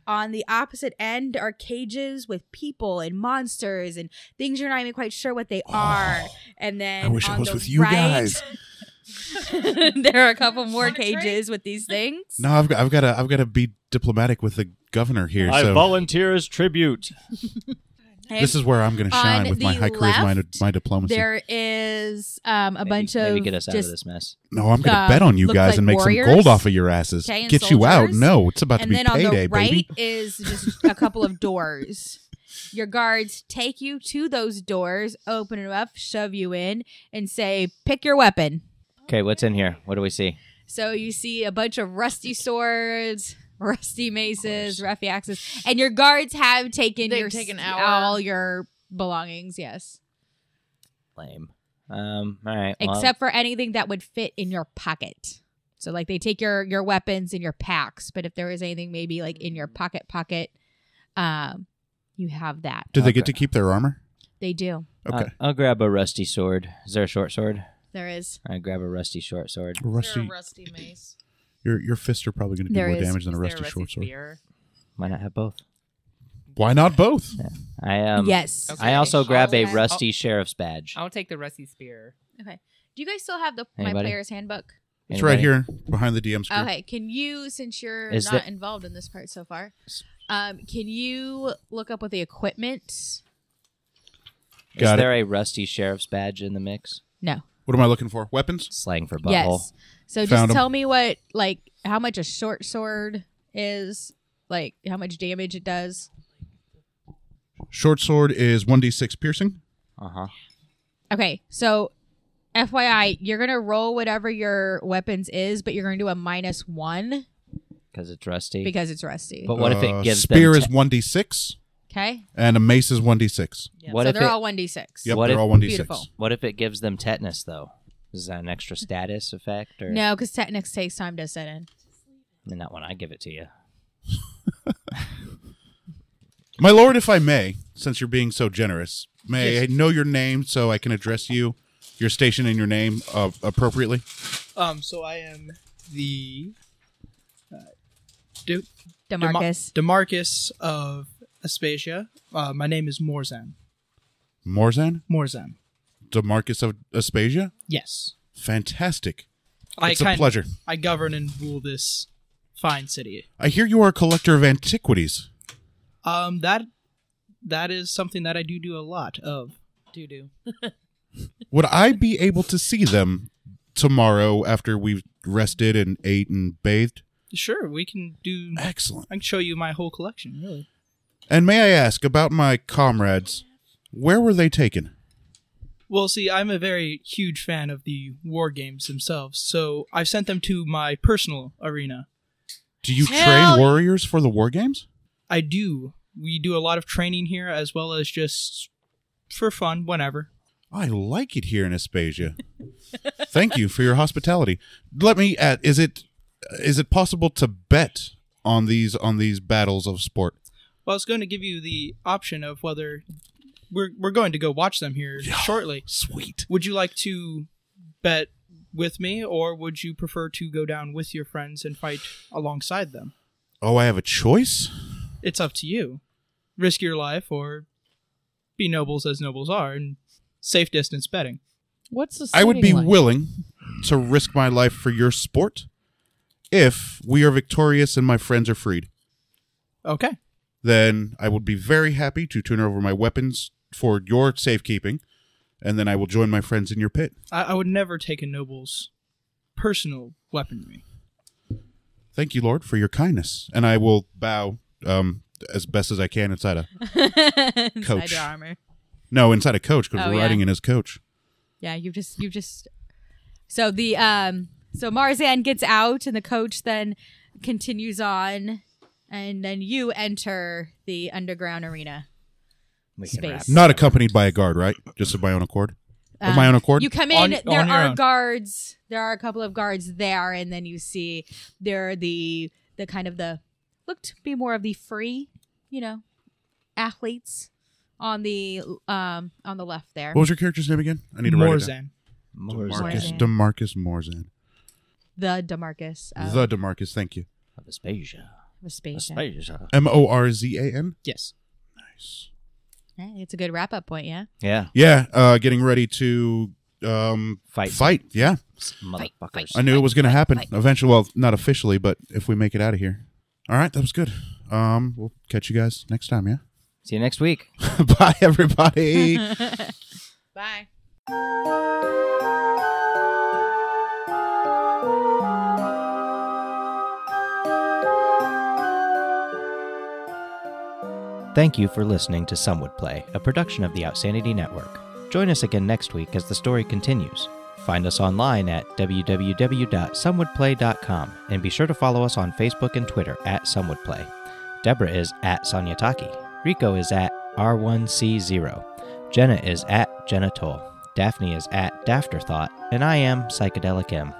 S6: On the opposite end are cages with people and monsters and things you're not even quite sure what they are. And then
S3: I wish I
S6: on
S3: was
S6: the
S3: with you
S6: right,
S3: guys.
S6: there are a couple more cages with these things.
S3: No, I've got to be diplomatic with the governor here.
S4: I
S3: so
S4: volunteer as tribute.
S6: Okay?
S3: this is where I'm going to shine
S6: On
S3: with my
S6: the
S3: high charisma and
S6: left,
S3: my diplomacy.
S6: There is a bunch of
S4: maybe get us out
S6: just
S4: of this mess.
S3: No, I'm going to bet on you
S6: looks
S3: guys
S6: like
S3: and make
S6: warriors.
S3: some gold off of your asses.
S6: Okay, and
S3: Get you out.
S6: soldiers.
S3: No, it's about to
S6: and
S3: be
S6: then on
S3: payday,
S6: the right
S3: baby.
S6: is just a couple of doors. Your guards take you to those doors, open them up, shove you in, and say, pick your weapon.
S4: Okay, what's in here? What do we see?
S6: So you see a bunch of rusty swords, rusty maces, roughy axes, and your guards have taken
S5: They've taken
S6: all your belongings, yes.
S4: Lame. All right. Well,
S6: Except for anything that would fit in your pocket. So like they take your weapons and your packs, but if there is anything maybe like in your pocket, you have that.
S3: Do they get to keep their armor?
S6: They do.
S3: Okay.
S4: I'll grab a rusty sword. Is there a short sword?
S6: There is.
S4: I grab a rusty short sword.
S5: Is there
S3: Rusty.
S5: a rusty mace?
S3: Your fists are probably going to do
S6: There
S3: more
S6: is.
S3: damage than a
S2: Is there
S3: rusty short sword.
S2: spear?
S4: Why not have both?
S3: Why not both?
S6: Yes.
S1: Okay.
S4: I also grab a
S6: Okay.
S4: rusty sheriff's badge.
S1: I'll take the rusty spear.
S6: Okay. Do you guys still have my
S4: Anybody?
S6: player's handbook?
S3: It's right
S4: Anybody?
S3: here behind the DM screen.
S6: Okay. Can you, since you're
S4: Is
S6: not
S4: that-
S6: involved in this part so far, can you look up what the equipment?
S4: Is
S3: Got
S4: there a rusty sheriff's badge in the mix?
S6: No.
S3: What am I looking for? Weapons?
S4: Slang for butthole.
S6: Yes. So
S3: Found
S6: just
S3: 'em.
S6: tell me how much a short sword is, like how much damage it does.
S3: Short sword is 1d6 piercing.
S4: Uh-huh.
S6: Okay, so FYI, you're gonna roll whatever your weapons is, but you're gonna do a -1
S4: Because it's rusty.
S6: because it's rusty.
S4: But what if it gives
S3: spear
S4: them
S3: is 1d6
S6: Okay,
S3: and a mace is 1d6.
S4: What
S6: so
S4: if
S6: they're
S4: it,
S6: all 1d6.
S3: Yep,
S4: What
S3: they're
S4: if-
S3: all 1d6.
S6: Beautiful.
S4: What if it gives them tetanus, though? Is that an extra status effect? Or
S6: No, because Technics takes time to set in.
S4: I mean, not when I give it to you.
S3: My lord, if I may, since you're being so generous, may I know your name so I can address you, your station and your name appropriately?
S7: So I am the
S6: Demarcus.
S7: Demarcus of Espasia. My name is Morzan.
S3: Morzan?
S7: Morzan.
S3: Demarcus of Espasia?
S7: Yes.
S3: Fantastic. It's a pleasure.
S7: I govern and rule this fine city.
S3: I hear you are a collector of antiquities.
S7: That is something that I do a lot of.
S5: Do.
S3: Would I be able to see them tomorrow after we've rested and ate and bathed?
S7: Sure, we can do.
S3: Excellent.
S7: I can show you my whole collection. Really.
S3: And may I ask about my comrades, where were they taken?
S7: Well, see, I'm a very huge fan of the war games themselves, so I've sent them to my personal arena.
S3: Do you
S5: Hell
S3: train warriors for the war games?
S7: I do. We do a lot of training here, as well as just for fun, whenever.
S3: I like it here in Espasia. Thank you for your hospitality. Let me add, is it possible to bet on these battles of sport?
S7: Well, I was going to give you the option of whether we're going to go watch them here shortly.
S3: Sweet.
S7: Would you like to bet with me, or would you prefer to go down with your friends and fight alongside them?
S3: Oh, I have a choice?
S7: It's up to you. Risk your life, or be nobles as nobles are, and safe distance betting.
S5: What's the
S3: I would be
S5: starting line?
S3: willing to risk my life for your sport if we are victorious and my friends are freed.
S7: Okay.
S3: Then I would be very happy to turn over my weapons for your safekeeping, and then I will join my friends in your pit.
S7: I would never take a noble's personal weaponry.
S3: Thank you, Lord, for your kindness. And I will bow as best as I can inside a
S6: Inside
S3: coach.
S6: your armor.
S3: No, inside a coach because
S6: Oh,
S3: we're
S6: yeah.
S3: riding in his coach.
S6: Yeah, you just. So the so Marzan gets out, and the coach then continues on, and then you enter the underground arena.
S4: We can
S6: Space.
S4: wrap.
S3: Not accompanied by a guard, right? Just of my own accord. Of my own accord.
S6: You come in.
S7: On
S6: there
S7: your
S6: are
S7: own.
S6: guards. There are a couple of guards there, and then you see there are the kind of the look to be more of the free, athletes on the left there.
S3: What was your character's name again? I need to write it down.
S7: Morzan.
S6: Morzan.
S3: Demarcus Morzan.
S6: The Demarcus of
S3: The Demarcus, thank you.
S4: Of Espasia.
S6: Vespasia.
S4: Espasia.
S3: Morzan?
S7: Yes.
S3: Nice.
S6: Yeah, it's a good wrap up point, yeah.
S4: Yeah.
S3: Yeah, getting ready to fight. Yeah.
S4: Motherfuckers.
S3: I knew it was going to happen eventually. Well, not officially, but if we make it out of here. All right, that was good. We'll catch you guys next time, yeah?
S4: See you next week.
S3: Bye, everybody.
S6: Bye.
S4: Thank you for listening to Some Would Play, a production of the Outsanity Network. Join us again next week as the story continues. Find us online at www.somewouldplay.com and be sure to follow us on Facebook and Twitter at SomeWouldPlay. Deborah is at Sonyataki. Rico is at R1C0. Jenna is at Jenna Toll. Daphne is at Dafterthought. And I am Psychedelic M.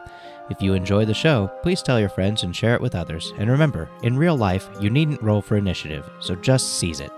S4: If you enjoy the show, please tell your friends and share it with others. And remember, in real life, you needn't roll for initiative, so just seize it.